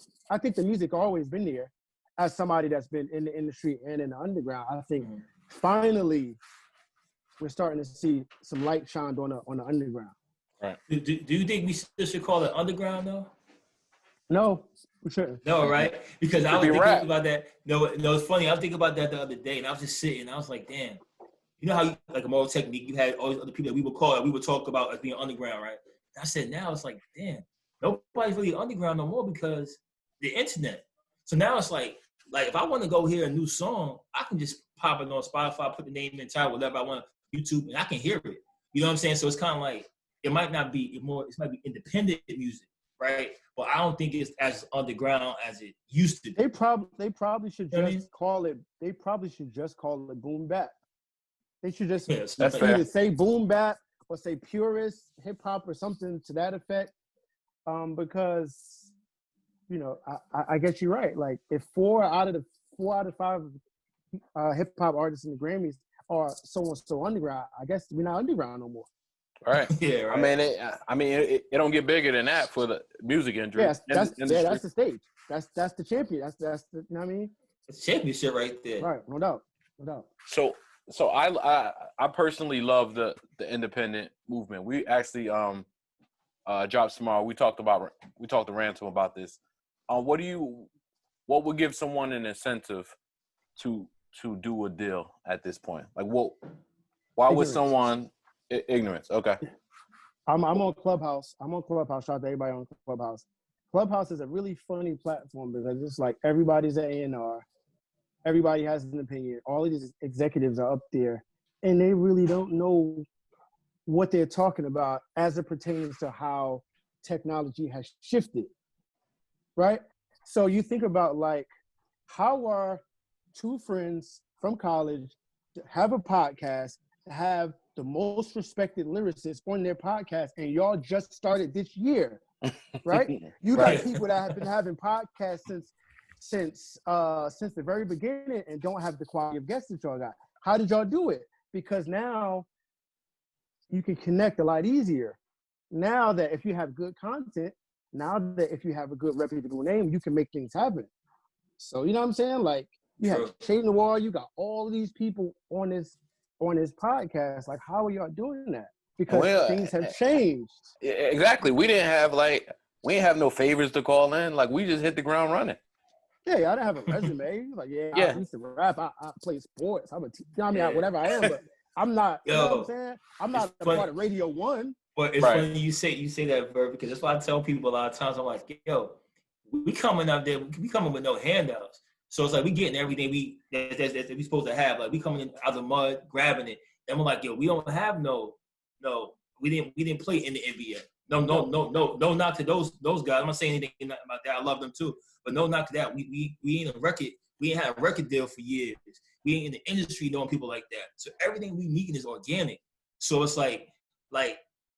the music always been there. As somebody that's been in the industry and in the underground, I think finally we're starting to see some light shined on the underground. Right. Do you think we still should call it underground though? No, we shouldn't. No, right? Because I was thinking about that. No, it's funny. I was thinking about that the other day, and I was just sitting. And I was like, damn. You know how like Immortal Technique, you had all these other people that we would call, that we would talk about as being underground, right? And I said, now it's like, damn, nobody's really underground no more because the internet. So now it's like if I want to go hear a new song, I can just pop it on Spotify, put the name and title, whatever I want, YouTube, and I can hear it. You know what I'm saying? So it's kind of like it might be independent music, right? But I don't think it's as underground as it used to be. They probably should just call it. They probably should just call it boom bap. They should just either say boom bap or say purist hip hop or something to that effect. Because you know, I get you right. Like if 4 out of 5 hip hop artists in the Grammys are so underground, I guess we're not underground no more. Right. Yeah. Right. It don't get bigger than that for the music industry. That's the stage. That's the champion. That's the, you know what I mean? It's championship right there. Right. No doubt. So I personally love the independent movement. We actually dropped tomorrow. We talked to Ransom about this. What would give someone an incentive to do a deal at this point? Like why would someone ignorance? Okay. I'm on Clubhouse. Shout out to everybody on Clubhouse. Clubhouse is a really funny platform because it's like everybody's an A&R. Everybody has an opinion. All of these executives are up there, and they really don't know what they're talking about as it pertains to how technology has shifted, right? So you think about like, how are two friends from college to have a podcast, to have the most respected lyricists on their podcast, and y'all just started this year, right? You got people that have been having podcasts since the very beginning and don't have the quality of guests that y'all got. How did y'all do it? Because now you can connect a lot easier. Now that if you have good content, now that if you have a good reputable name, you can make things happen. So you know what I'm saying? Like you have Shade Noir, you got all these people on this podcast. Like how are y'all doing that? Because things have changed. Exactly. We didn't have no favors to call in. Like we just hit the ground running. Yeah, I didn't have a resume. Like, I used to rap. I play sports. I'm whatever I am, but I'm not. You know what I'm saying? I'm not a part of Radio 1. But it's funny you say that, Verb, because that's why I tell people a lot of times. I'm like, yo, we coming out there. We coming with no handouts. So it's like we getting everything that we supposed to have. Like we coming in out of the mud, grabbing it, And I'm like, yo, we don't have we didn't play in the NBA. No knock to those guys. I'm not saying anything about that. I love them too, but no knock to that. We ain't a record. We ain't had a record deal for years. We ain't in the industry knowing people like that. So everything we need is organic. So it's like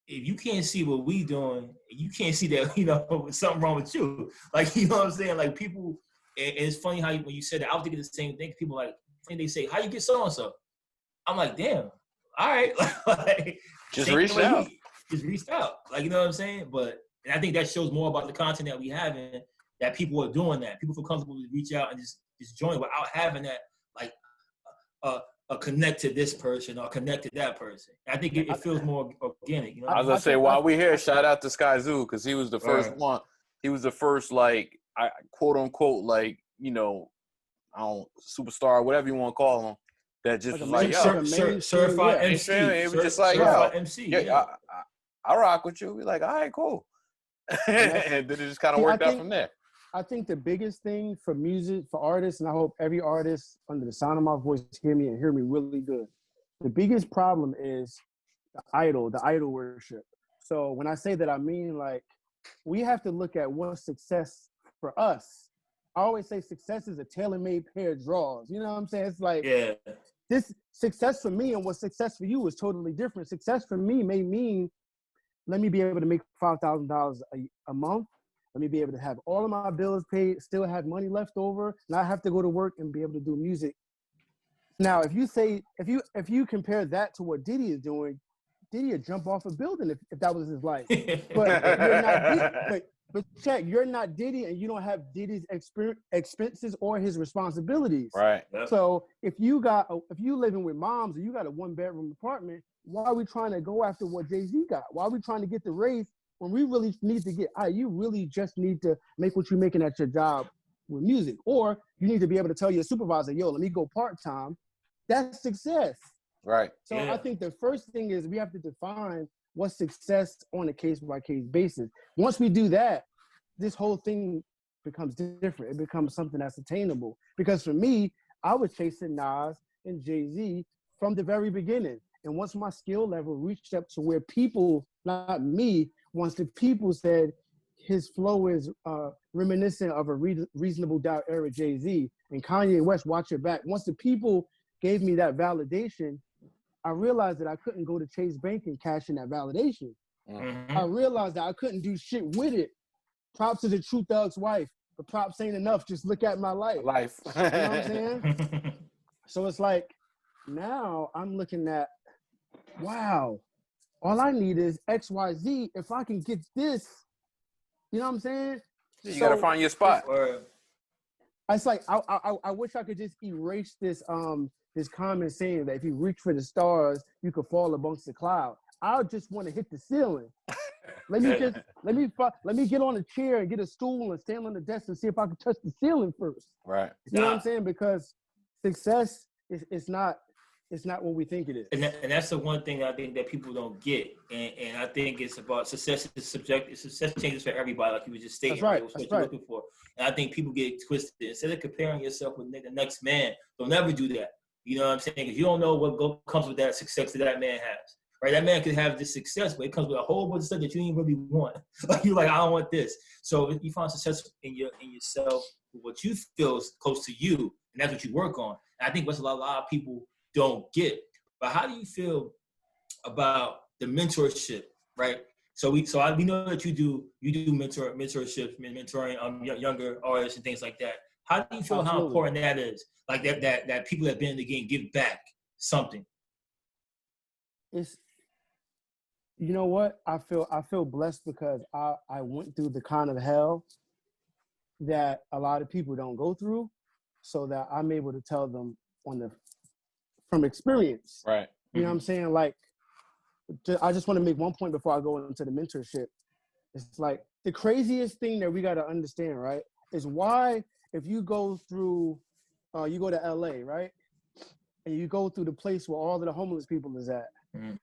if you can't see what we doing, you can't see that something wrong with you. Like, you know what I'm saying? Like, people, and it's funny how when you said that, I was thinking the same thing. People like, they say, how you get so and so? I'm like, damn. All right. Like, just reach out. Just reached out. Like, you know what I'm saying? But and I think that shows more about the content that we have, and that people are doing that. People feel comfortable to reach out and just join without having that, like, a connect to this person or connect to that person. I think it feels more organic. You know? I was gonna say, while we're here, shout out to Sky Zoo, because he was the first one. He was the first, like, quote unquote, like, superstar, whatever you want to call him, that just like, was like, certified MC. It was just like, yo, MC. Yeah. I rock with you. We're like, all right, cool. And then it just kind of worked out from there. I think the biggest thing for music, for artists, and I hope every artist under the sound of my voice hear me really good. The biggest problem is the idol worship. So when I say that, I mean, like, we have to look at what's success for us. I always say success is a tailor-made pair of drawers. You know what I'm saying? It's like, this success for me and what success for you is totally different. Success for me may mean, let me be able to make $5,000 a month. Let me be able to have all of my bills paid, still have money left over, not have to go to work and be able to do music. Now, if you compare that to what Diddy is doing, Diddy would jump off a building if that was his life. But you're not Diddy. But check, you're not Diddy, and you don't have Diddy's expenses or his responsibilities. Right. So if you living with moms or you got a 1-bedroom apartment, why are we trying to go after what Jay-Z got? Why are we trying to get the raise when we really need to you really just need to make what you're making at your job with music? Or you need to be able to tell your supervisor, yo, let me go part-time. That's success. Right. So I think the first thing is we have to define what's success on a case-by-case basis. Once we do that, this whole thing becomes different. It becomes something that's attainable. Because for me, I was chasing Nas and Jay-Z from the very beginning. And once my skill level reached up to where people, not me, once the people said his flow is reminiscent of a Reasonable Doubt era Jay-Z, and Kanye West, watch your back. Once the people gave me that validation, I realized that I couldn't go to Chase Bank and cash in that validation. Mm-hmm. I realized that I couldn't do shit with it. Props to the True Thug's wife, but props ain't enough. Just look at my life. You know what I'm saying? So it's like, now I'm looking at, wow, all I need is XYZ. If I can get this, you know what I'm saying? You gotta find your spot. It's like, I wish I could just erase this common saying that if you reach for the stars, you could fall amongst the clouds. I just want to hit the ceiling. Let me get on a chair and get a stool and stand on the desk and see if I can touch the ceiling first. Right. You know what I'm saying? Because success is not what we think it is. And that's the one thing I think that people don't get. And I think it's about success is subjective. Success changes for everybody, like you were just stating. That's right. What you're looking for. And I think people get twisted. Instead of comparing yourself with the next man, don't never do that. You know what I'm saying? Because you don't know what comes with that success that man has. Right? That man could have this success, but it comes with a whole bunch of stuff that you didn't really want. Like, you're like, I don't want this. So if you find success in yourself, what you feel is close to you, and that's what you work on. And I think what a lot of people don't get. But how do you feel about the mentorship, right? So we know that you do mentorships, mentoring younger artists and things like that. How do you feel how important that is? Like that people that have been in the game give back something. It's, you know what? I feel blessed because I went through the kind of hell that a lot of people don't go through, so that I'm able to tell them from experience. Right. You know what I'm saying? Like, I just want to make one point before I go into the mentorship. It's like the craziest thing that we got to understand, right, is why if you go through, you go to LA, right, and you go through the place where all of the homeless people is at. Mm.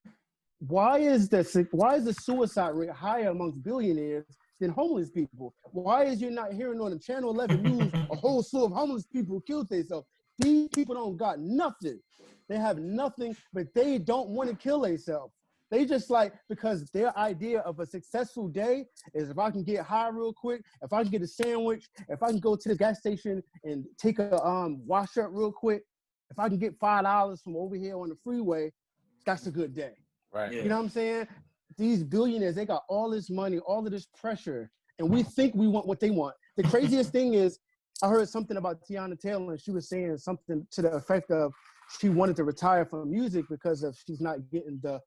Why is the suicide rate higher amongst billionaires than homeless people? Why is you not hearing on the Channel 11 news a whole slew of homeless people killed themselves? These people don't got nothing. They have nothing, but they don't want to kill themselves. They just like, because their idea of a successful day is if I can get high real quick, if I can get a sandwich, if I can go to the gas station and take a wash up real quick, if I can get $5 from over here on the freeway, that's a good day. Right. You know what I'm saying? These billionaires, they got all this money, all of this pressure, and we think we want what they want. The craziest thing is, I heard something about Tiana Taylor, and she was saying something to the effect of she wanted to retire from music because of she's not getting the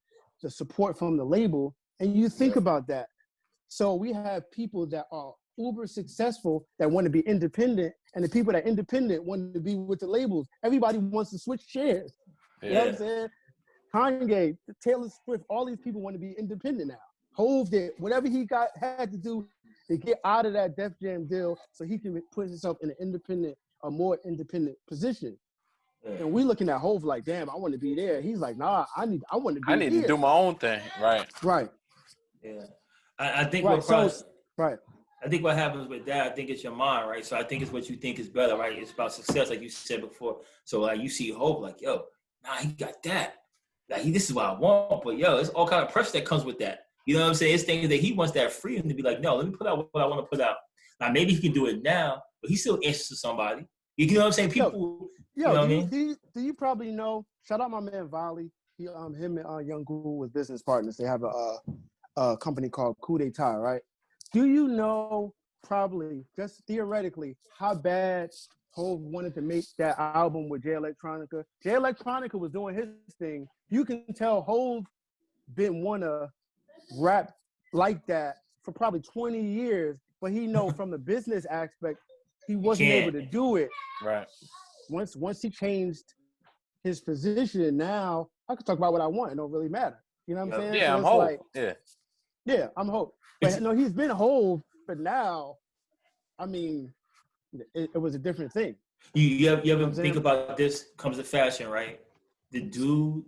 support from the label. And you think about that. So we have people that are uber successful that want to be independent, and the people that are independent want to be with the labels. Everybody wants to switch shares. Yeah. You know what I'm saying? Kanye, Taylor Swift, all these people want to be independent now. Hove did whatever he had to do to get out of that Def Jam deal so he can put himself in an independent, a more independent position. And we looking at Hove like, damn, I want to be there. He's like, nah, I want to be I need here. to do my own thing. Right. Right. Yeah. I think right. Right. I think what happens with that, I think it's your mind, right? So I think it's what you think is better, right? It's about success, like you said before. So like you see Hope, like, yo, nah, he got that. Like this is what I want, but yo, it's all kind of pressure that comes with that. You know what I'm saying? It's things that he wants that freedom to be like, no, let me put out what I want to put out. Now maybe he can do it now, but he still answers to somebody. You know what I'm saying? People, you know what I mean? Do you probably know? Shout out my man Volley. He, him and Young Guru was business partners. They have a company called Coup d'Etat, right? Do you know, probably just theoretically, how bad Hov wanted to make that album with Jay Electronica? Jay Electronica was doing his thing. You can tell Hov didn't want to rap like that for probably 20 years, but he know from the business aspect, he wasn't able to do it. Right. Once he changed his position, now I can talk about what I want. It don't really matter. You know what I'm saying? Yeah, so I'm Hov. like, yeah, I'm Hov. But no, he's been Hov, but now, I mean, it was a different thing. You ever think about this? Comes to fashion, right? The dude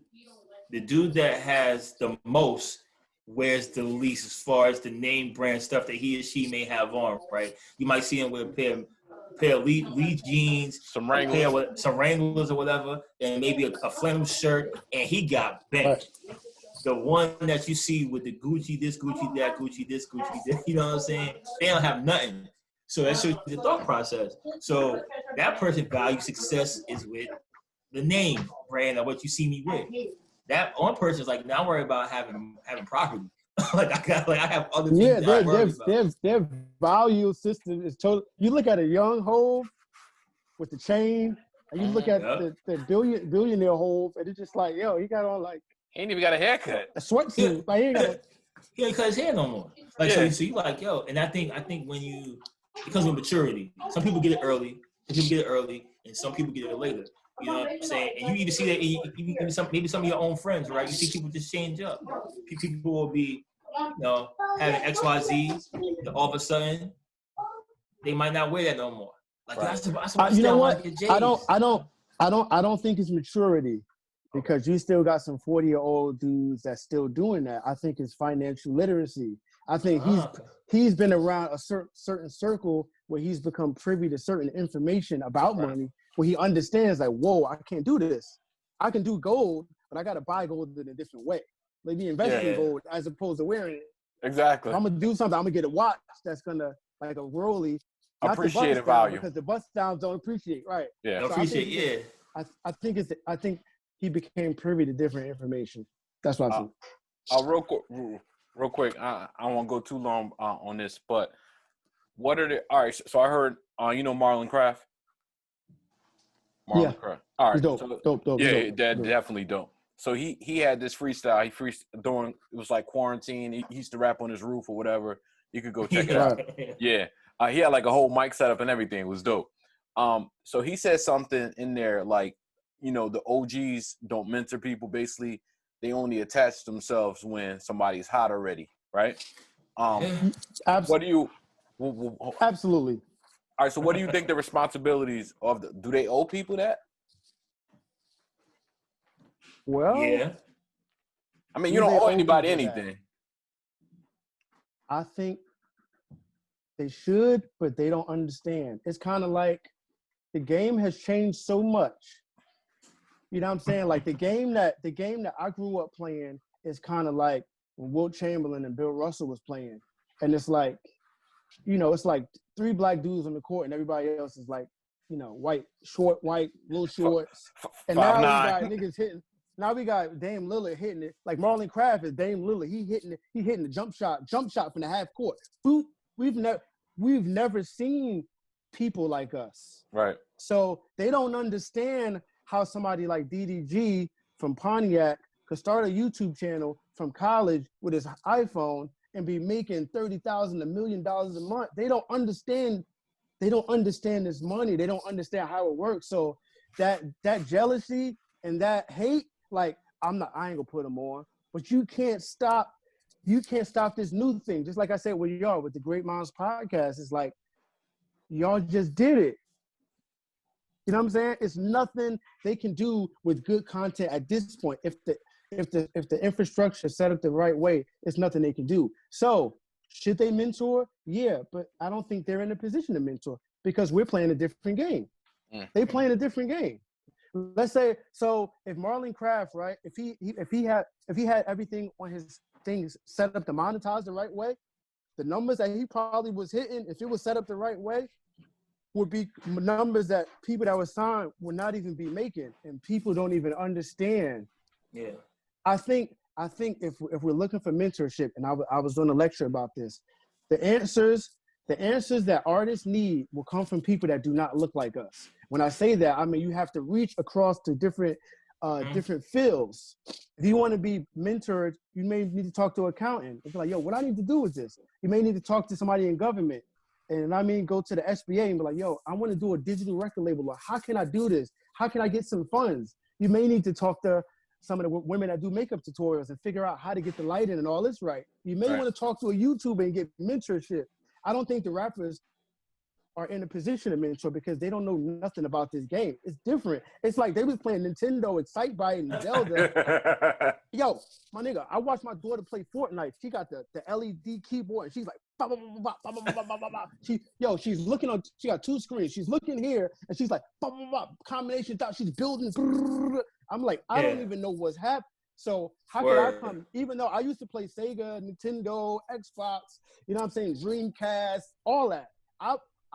that has the most wears the least as far as the name brand stuff that he or she may have on, right? You might see him with a pair of Lee jeans, some Wranglers or whatever, and maybe a flannel shirt, and he got bent. Right. The one that you see with the Gucci this, Gucci that, Gucci this, Gucci that, you know what I'm saying? They don't have nothing. So that shows you the thought process. So that person values success is with the name brand of what you see me with. That one person is like, now worry about having property. I have other things. Yeah, their value system is total. You look at a young Hov with the chain, and you look at the billionaire Hov, and it's just like, yo, he got on like he ain't even got a haircut, a sweatsuit. Yeah. Like he ain't got. He ain't cut his hair no more. Like so you like, yo, and I think when it comes with maturity. Some people get it early, and some people get it later. You know what I'm saying? And you even see that maybe some of your own friends, right? You see people just change up. People will be, having XYZ, and all of a sudden, they might not wear that no more. Like that's you know what? I don't think it's maturity, because you still got some 40-year-old dudes that's still doing that. I think it's financial literacy. I think he's been around a certain circle where he's become privy to certain information about money, where he understands like, whoa, I can't do this. I can do gold, but I got to buy gold in a different way. Maybe invest in gold as opposed to wearing it. Exactly. If I'm going to do something, I'm going to get a watch that's going to, like a Rollie. Appreciate value. Because the bust downs don't appreciate, right? Yeah, so appreciate, I think he became privy to different information. That's what I think. Real quick, I don't want to go too long on this, but what are all right, so I heard, Marlon Craft? Marlon Craft. All right. Dope. Yeah, definitely dope. So he had this freestyle. It was like quarantine. He used to rap on his roof or whatever. You could go check it out. Yeah. He had like a whole mic setup and everything. It was dope. So he said something in there like, the OGs don't mentor people. Basically, they only attach themselves when somebody's hot already, right? What do you? Absolutely. All right. So, what do you think the responsibilities of do they owe people that? Well, yeah. I mean, you don't owe anybody anything. I think they should, but they don't understand. It's kind of like the game has changed so much. You know what I'm saying? Like the game that I grew up playing is kind of like when Wilt Chamberlain and Bill Russell was playing. And it's like, you know, it's like 3 black dudes on the court and everybody else is like, you know, white, little shorts. And now we got niggas hitting. Now we got Dame Lillard hitting it. Like Marlon Craft is Dame Lillard. He hitting the jump shot from the half court. Boop. We've never seen people like us. Right. So they don't understand how somebody like DDG from Pontiac could start a YouTube channel from college with his iPhone and be making $30,000, $1 million a month. They don't understand this money. They don't understand how it works. So that jealousy and that hate, like I ain't gonna put them on, but you can't stop this new thing. Just like I said with y'all, with the Great Minds podcast, it's like, y'all just did it. You know what I'm saying? It's nothing they can do with good content at this point. If the infrastructure is set up the right way, it's nothing they can do. So should they mentor? Yeah, but I don't think they're in a position to mentor because we're playing a different game. They playing a different game. Let's say, so if Marlon Craft, right, if he had everything on his things set up to monetize the right way, the numbers that he probably was hitting, if it was set up the right way, would be numbers that people that were signed would not even be making, and people don't even understand. Yeah, I think if we're looking for mentorship, and I was doing a lecture about this, the answers that artists need will come from people that do not look like us. When I say that, I mean you have to reach across to different fields. If you want to be mentored, you may need to talk to an accountant. It's like, yo, what I need to do with this? You may need to talk to somebody in government. And I mean, go to the SBA and be like, yo, I want to do a digital record label. Or how can I do this? How can I get some funds? You may need to talk to some of the women that do makeup tutorials and figure out how to get the lighting and all this right. You may want to talk to a YouTuber and get mentorship. I don't think the rappers are in a position to mentor because they don't know nothing about this game. It's different. It's like they was playing Nintendo, Excitebike, and Zelda. Yo, my nigga, I watched my daughter play Fortnite. She got the LED keyboard, and she's like, bah, bah, bah, bah, bah, bah, bah, bah, bah. She's looking on. She got 2 screens. She's looking here, and she's like, bah, bah, bah, combination thought. She's building. I'm like, I don't even know what's happening. So how could I come? Even though I used to play Sega, Nintendo, Xbox, you know what I'm saying, Dreamcast, all that.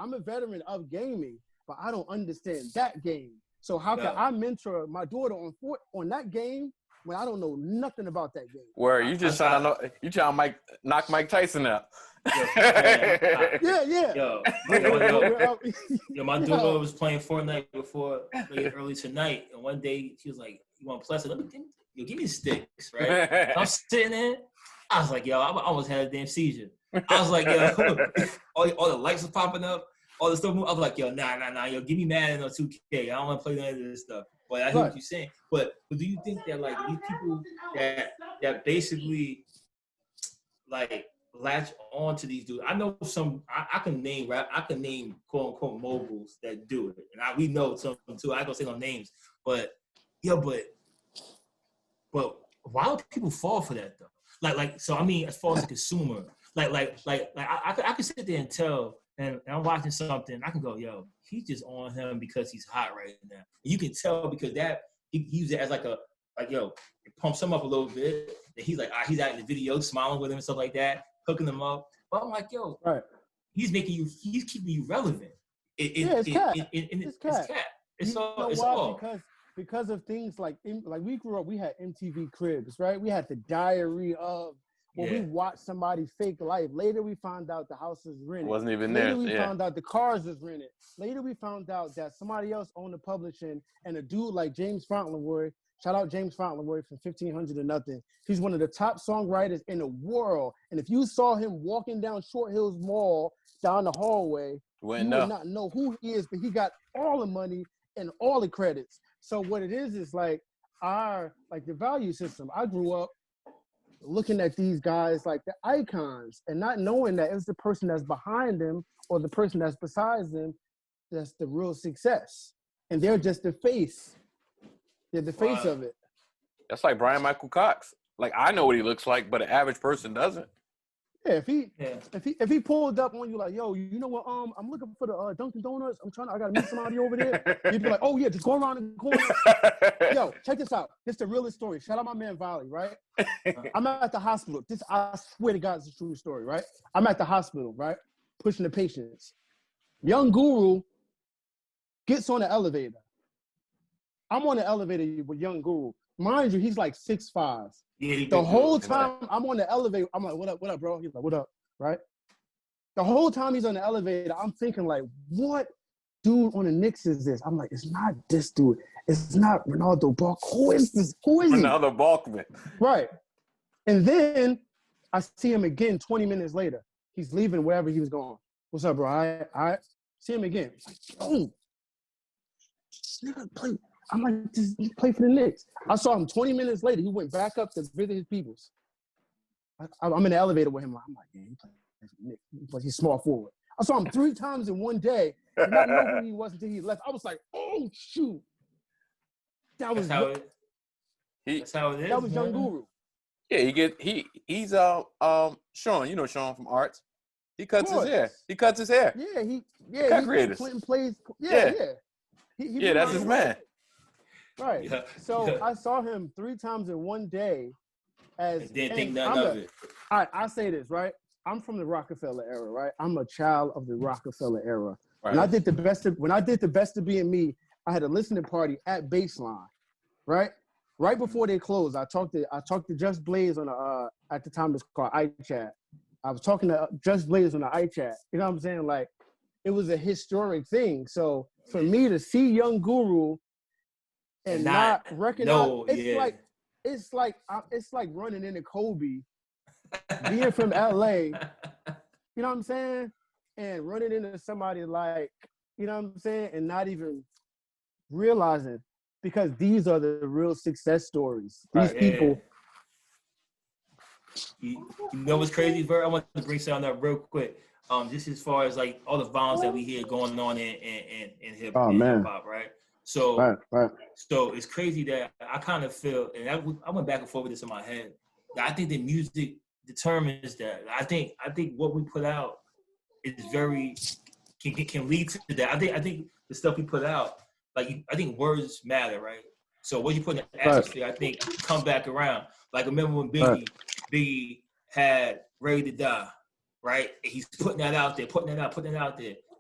I'm a veteran of gaming, but I don't understand that game. So how can I mentor my daughter on that game when I don't know nothing about that game? Where you just trying to knock Mike Tyson out? Yeah. Yo, my daughter was playing Fortnite before early tonight, and one day she was like, "You want to play?" I said, give me the sticks, right? I'm sitting there. I was like, yo, I almost had a damn seizure. I was like, yo, all the lights are popping up, all the stuff. I was like, yo, nah, yo, give me Madden or 2K. I don't want to play none of this stuff. But I hear what you're saying. But do you think that like these people that basically like latch on to these dudes? I know some. I can name quote unquote moguls that do it, and we know some too. I ain't gonna say no names, but why do people fall for that though? Like, so I mean, as far as a consumer, I can sit there and tell, and I'm watching something, I can go, yo, he's just on him because he's hot right now. And you can tell because that he used it as it pumps him up a little bit. And he's like, he's out in the video smiling with him and stuff like that, hooking them up. But I'm like, yo, he's keeping you relevant. It's cat. It's all. Because of things like we grew up, we had MTV Cribs, right? We had the diary of when we watched somebody's fake life. Later, we found out the house was rented. Wasn't even there. Later, we found out the cars was rented. Later, we found out that somebody else owned the publishing, and a dude like James Fauntleroy, shout out James Fauntleroy from 1500 to Nothing. He's one of the top songwriters in the world. And if you saw him walking down Short Hills Mall down the hallway, you would not know who he is, but he got all the money and all the credits. So what it is like the value system. I grew up looking at these guys like the icons and not knowing that it's the person that's behind them or the person that's besides them that's the real success. And they're just the face. They're the face of it. That's like Brian Michael Cox. Like, I know what he looks like, but an average person doesn't. Yeah, if he pulled up on you like, yo, you know what? I'm looking for the Dunkin' Donuts. I gotta meet somebody over there. You'd be like, oh yeah, just go around the corner. Yo, check this out. This is the realest story. Shout out my man Volley, right? I'm at the hospital. I swear to God, it's a true story, right? I'm at the hospital, right? Pushing the patients. Young Guru gets on the elevator. I'm on the elevator with Young Guru. Mind you, he's like 6'5". Yeah, the whole time I'm on the elevator, I'm like, what up, bro? He's like, what up, right? The whole time he's on the elevator, I'm thinking like, what dude on the Knicks is this? I'm like, it's not this dude. It's not Ronaldo Balk. Who is this? Who is he? Ronaldo Balkman. Right. And then I see him again 20 minutes later. He's leaving wherever he was going. What's up, bro? I see him again. It's like, oh, this nigga play. I'm like, just play for the Knicks. I saw him 20 minutes later. He went back up to visit his peoples. I'm in the elevator with him. I'm like, yeah, he plays for the Knicks. But he's small forward. I saw him 3 times in one day. Did not know who he was until he left. I was like, oh, shoot. That's how it is. That was Young Guru. Yeah, he's Sean, you know Sean from Arts. He cuts his hair. He cuts his hair. Yeah, he Clinton plays. Yeah. Yeah, that's his man. Right. Yeah. So I saw him 3 times in one day. Didn't think none of it. All right, I say this, right? I'm from the Rockefeller era, right? I'm a child of the Rockefeller era. Right. When I did the best of being me, I had a listening party at Baseline, right? Right before they closed, I talked to Just Blaze on at the time it was called iChat. I was talking to Just Blaze on the iChat. You know what I'm saying? Like, it was a historic thing. So for me to see Young Guru and not recognize, it's like running into Kobe, being from LA. You know what I'm saying? And running into somebody like, you know what I'm saying, and not even realizing. Because these are the real success stories. These people. You know what's crazy, Vert? I want to bring something up real quick. Just as far as like all the violence that we hear going on in hip hop, right? So, so it's crazy that I kind of feel, and I went back and forth with this in my head. I think the music determines that. I think what we put out is can lead to that. I think the stuff we put out. Like, I think words matter, right? So what you put in the atmosphere, I think, come back around. Like, remember when Biggie had Ready to Die, right? And he's putting that out there.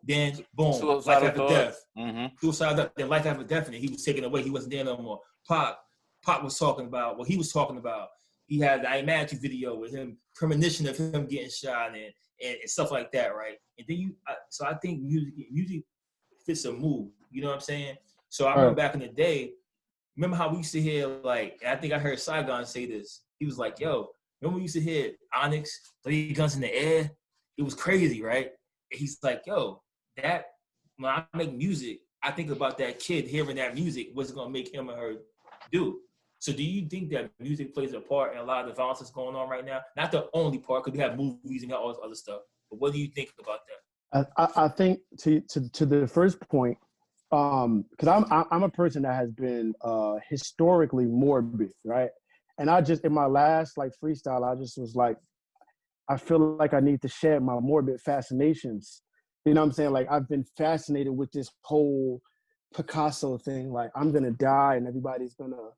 Then, boom, Suicidal life after death. Mm-hmm. Suicidal, then life after death, and he was taken away. He wasn't there no more. Pop was talking about what he was talking about. He had the I Am Mad At You video with him, premonition of him getting shot and stuff like that, right? And then so I think music fits a mood. You know what I'm saying? So I remember back in the day, remember how we used to hear, like, and I think I heard Saigon say this. He was like, yo, remember we used to hear Onyx, 3 guns in the air? It was crazy, right? And he's like, yo, that, when I make music, I think about that kid hearing that music, what's it going to make him or her do? So do you think that music plays a part in a lot of the violence that's going on right now? Not the only part, because we have movies and all this other stuff. But what do you think about that? I think to the first point, because I'm a person that has been historically morbid, right? And I just, in my last like freestyle, I just was like, I feel like I need to shed my morbid fascinations. You know what I'm saying? Like, I've been fascinated with this whole Picasso thing. Like, I'm gonna die and everybody's gonna,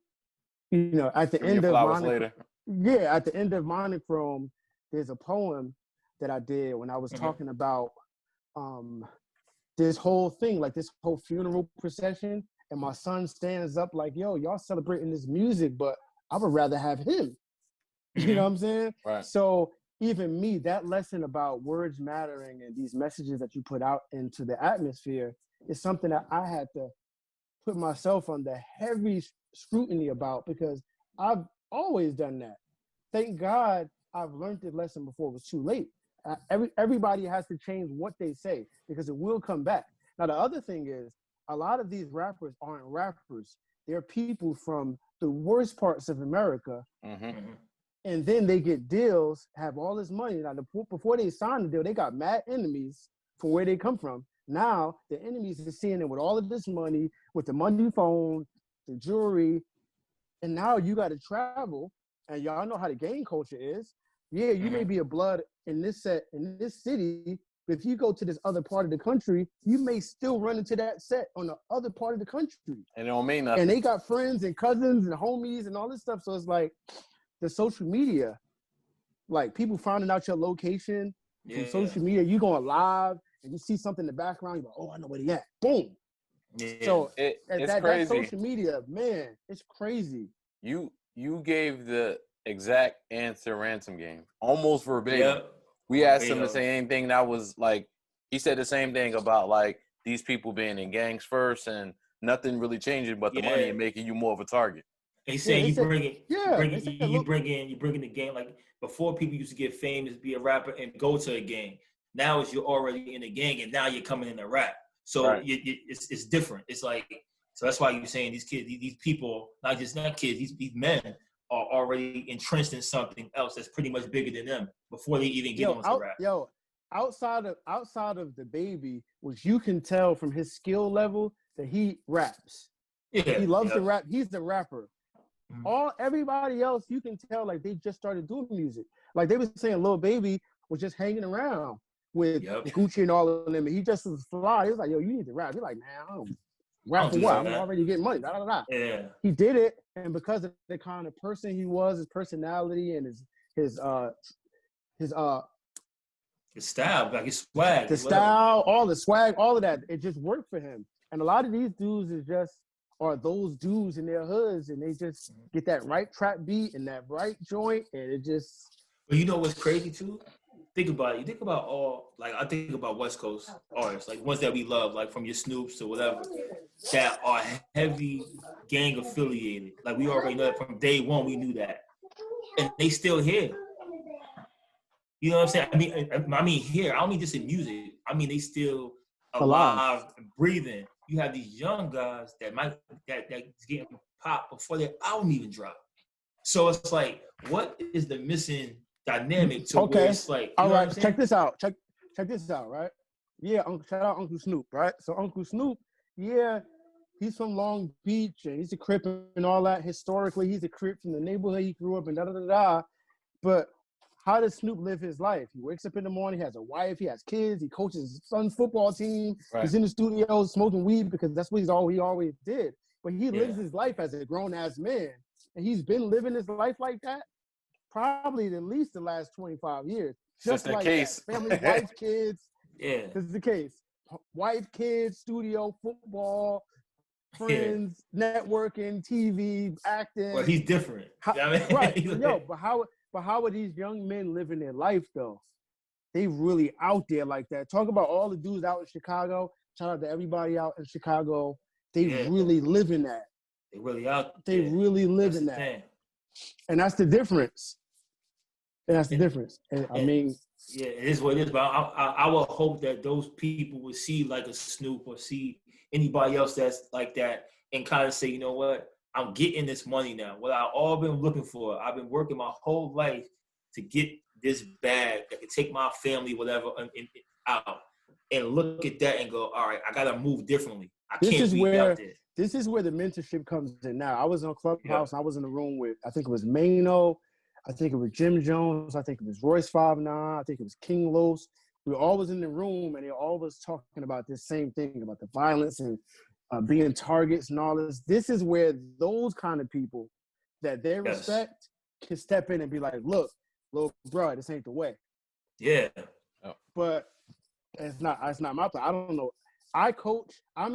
you know, at the end of at the end of Monochrome, there's a poem that I did when I was talking about this whole thing, like this whole funeral procession, and my son stands up like, yo, y'all celebrating this music, but I would rather have him. You know what I'm saying? Right. So even me, that lesson about words mattering and these messages that you put out into the atmosphere is something that I had to put myself under heavy scrutiny about, because I've always done that. Thank God I've learned this lesson before it was too late. Everybody has to change what they say, because it will come back. Now, the other thing is, a lot of these rappers aren't rappers. They're people from the worst parts of America. And then they get deals, have all this money. Now, before they sign the deal, they got mad enemies from where they come from. Now, the enemies are seeing them with all of this money, with the money phone, the jewelry, and now you got to travel. And y'all know how the gang culture is. Yeah, you may be a blood in this set in this city, but if you go to this other part of the country, you may still run into that set on the other part of the country. And it don't mean nothing. And they got friends and cousins and homies and all this stuff. So it's like the social media, like people finding out your location from social media. You going live and you see something in the background. You go, oh, I know where they at. Boom. Yeah. So it's that crazy. social media, man, it's crazy. You gave the exact answer, Ransom game, almost verbatim. Yep. We asked him to say anything that was like, he said the same thing about like these people being in gangs first and nothing really changing but the money and making you more of a target. They say you bring in the game. Like before, people used to get famous, be a rapper, and go to a gang. Now it's you're already in a gang, and now you're coming in to rap. So it's different. It's like, so that's why you're saying these kids, these people, not kids, these men are already entrenched in something else that's pretty much bigger than them before they even get on to rap. Outside of the baby, which you can tell from his skill level that he raps. Yeah, he loves to rap. He's the rapper. Everybody else, you can tell like they just started doing music. Like they was saying, Lil Baby was just hanging around with Gucci and all of them. And he just was fly. He was like, yo, you need to rap. He's like, man, I don't rap for what? I'm already getting money. Da, da, da. Yeah. He did it, and because of the kind of person he was, his personality and his style, like his swag. The style, all the swag, all of that, it just worked for him. And a lot of these dudes are those dudes in their hoods, and they just get that right trap beat and that right joint, and it just. But you know what's crazy too? Think about it. You think about I think about West Coast artists, like ones that we love, like from your Snoops or whatever, that are heavy gang affiliated. Like we already know that from day one, we knew that. And they still here. You know what I'm saying? I mean here, I don't mean just in music. I mean, they still alive and breathing. You have these young guys that's getting popped before their album even drop. So it's like, what is the missing dynamic to where it's like, all right, check this out. Check this out, right? Yeah, shout out Uncle Snoop, right? So Uncle Snoop, he's from Long Beach and he's a Crip and all that. Historically, he's a Crip from the neighborhood he grew up in, da-da-da-da. But how does Snoop live his life? He wakes up in the morning, he has a wife, he has kids, he coaches his son's football team. Right. He's in the studio smoking weed because that's what he always did. But he lives his life as a grown-ass man. And he's been living his life like that probably at least the last 25 years. Just like case. That. Family, wife, kids. Yeah. This is the case. Wife, kids, studio, football, friends, networking, TV, acting. Well, he's different. Right. But how are these young men living their life, though? They really out there like that. Talk about all the dudes out in Chicago. Shout out to everybody out in Chicago. They really live in that. They really out there. They really live in that. Thing. And that's the difference. And I mean... Yeah, it is what it is. But I would hope that those people would see like a Snoop or see anybody else that's like that and kind of say, you know what? I'm getting this money now. What I've all been looking for. I've been working my whole life to get this bag that can take my family, whatever, out. And look at that and go, all right, I got to move differently. I can't be out there. This is where the mentorship comes in now. I was on Clubhouse and I was in the room with, I think it was Mano, I think it was Jim Jones, I think it was Royce 5'9", I think it was King Los. We were always in the room and they were always talking about this same thing, about the violence and being targets and all this. This is where those kind of people that they respect can step in and be like, look, little bro, this ain't the way. Yeah. But it's not my place. I don't know. I'm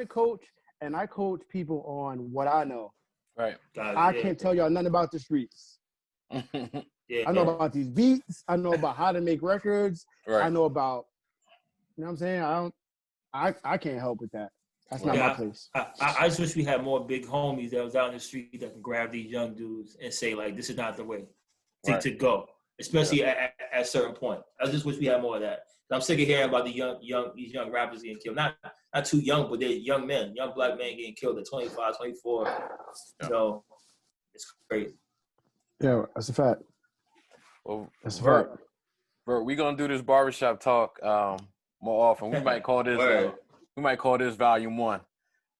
a coach, and I coach people on what I know. Right. I can't tell y'all nothing about the streets. I know about these beats. I know about how to make records. Right. I know about, you know what I'm saying? I can't help with that. That's not my place. I just wish we had more big homies that was out in the street that can grab these young dudes and say, like, this is not the way to go, especially at a certain point. I just wish we had more of that. I'm sick of hearing about these young rappers getting killed. Not too young, but they're young men, young black men getting killed at 25, 24. Yeah. So it's crazy. Yeah, that's a fact. Well, that's a fact. Bro, we're gonna do this barbershop talk more often. We might call this volume 1.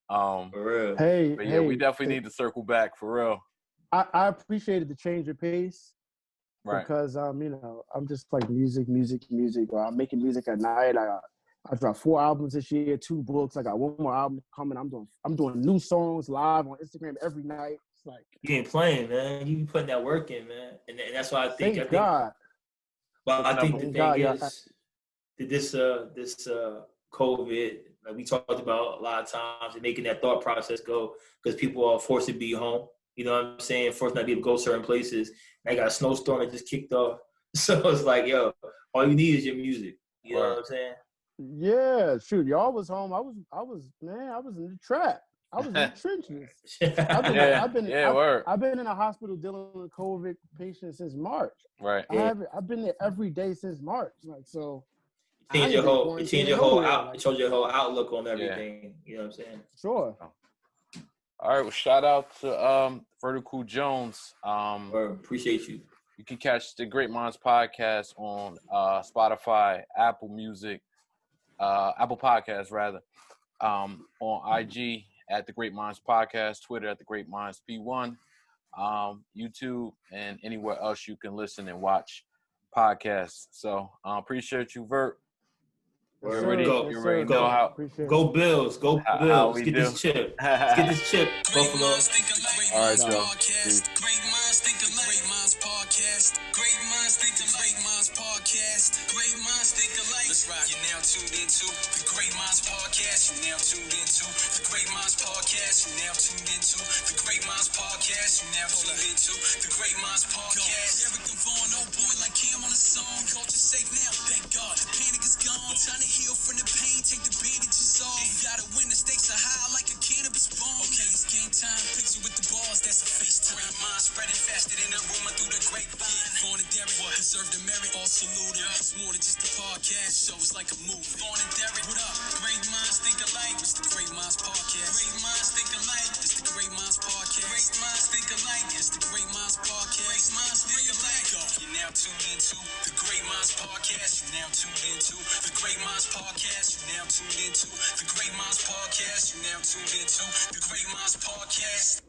For real. Hey, we definitely need to circle back for real. I appreciated the change of pace. because you know, I'm just like music. Or I'm making music at night. I dropped 4 albums this year, 2 books. I got 1 more album coming. I'm doing new songs live on Instagram every night. It's like you ain't playing, man. You be putting that work in, man, and that's why I think. Thank God. Well, I think the thing is that this COVID, like we talked about a lot of times, and making that thought process go because people are forced to be home. You know what I'm saying? Forced not to be able to go certain places. And I got a snowstorm that just kicked off, so it's like, yo, all you need is your music. You know what I'm saying? Yeah, shoot, y'all was home. I was in the trap. I was in the trenches. I've been in a hospital dealing with COVID patients since March. Right. I've been there every day since March. Like, so it changed your whole outlook on everything. Yeah. You know what I'm saying? Sure. All right. Well, shout out to Vertical Jones. Appreciate you. You can catch the Great Minds podcast on Spotify, Apple Music, Apple Podcasts rather, on IG at the Great Minds Podcast, Twitter at the Great Minds P1, YouTube, and anywhere else you can listen and watch podcasts. So appreciate you, Vert. You're ready to know how. Go Bills. Go Bills. Let's get this chip. Let's get this chip, Buffalo. All right, Joe. Great minds think alike. Great Minds Podcast. Great Minds think alike. Great Minds Podcast. Great Minds think alike. Let's rock. You're now tuned into the Great Minds Podcast. You're now tuned into the Great Minds Podcast. You're now tuned into the Great Minds Podcast. You're now tuned into the Great Minds Podcast. Derrick Devon, oh boy, like Cam on a song. Culture safe now, thank God. The panic is gone. Time to heal from the pain. Take the bandages off. You gotta win. The stakes are high like a cannabis bomb. Okay, it's game time. Picture with the balls. That's a FaceTime. Great minds spreading faster than a rumor through the grapevine. Born to Derrick, deserve the merit. All salute. It's more than just a podcast show. It's like a movie. Born to Derrick, what up? Great minds think alike. It's the Great Minds Podcast. Great minds think alike. It's the Great Minds Podcast. Great minds think alike. It's the Great Minds Podcast. Great minds think alike. You're now tuned into the Great Minds Podcast. You're now tuned into the Great Minds Podcast. You're now tuned into the Great Minds Podcast. You're now tuned into the Great Minds Podcast.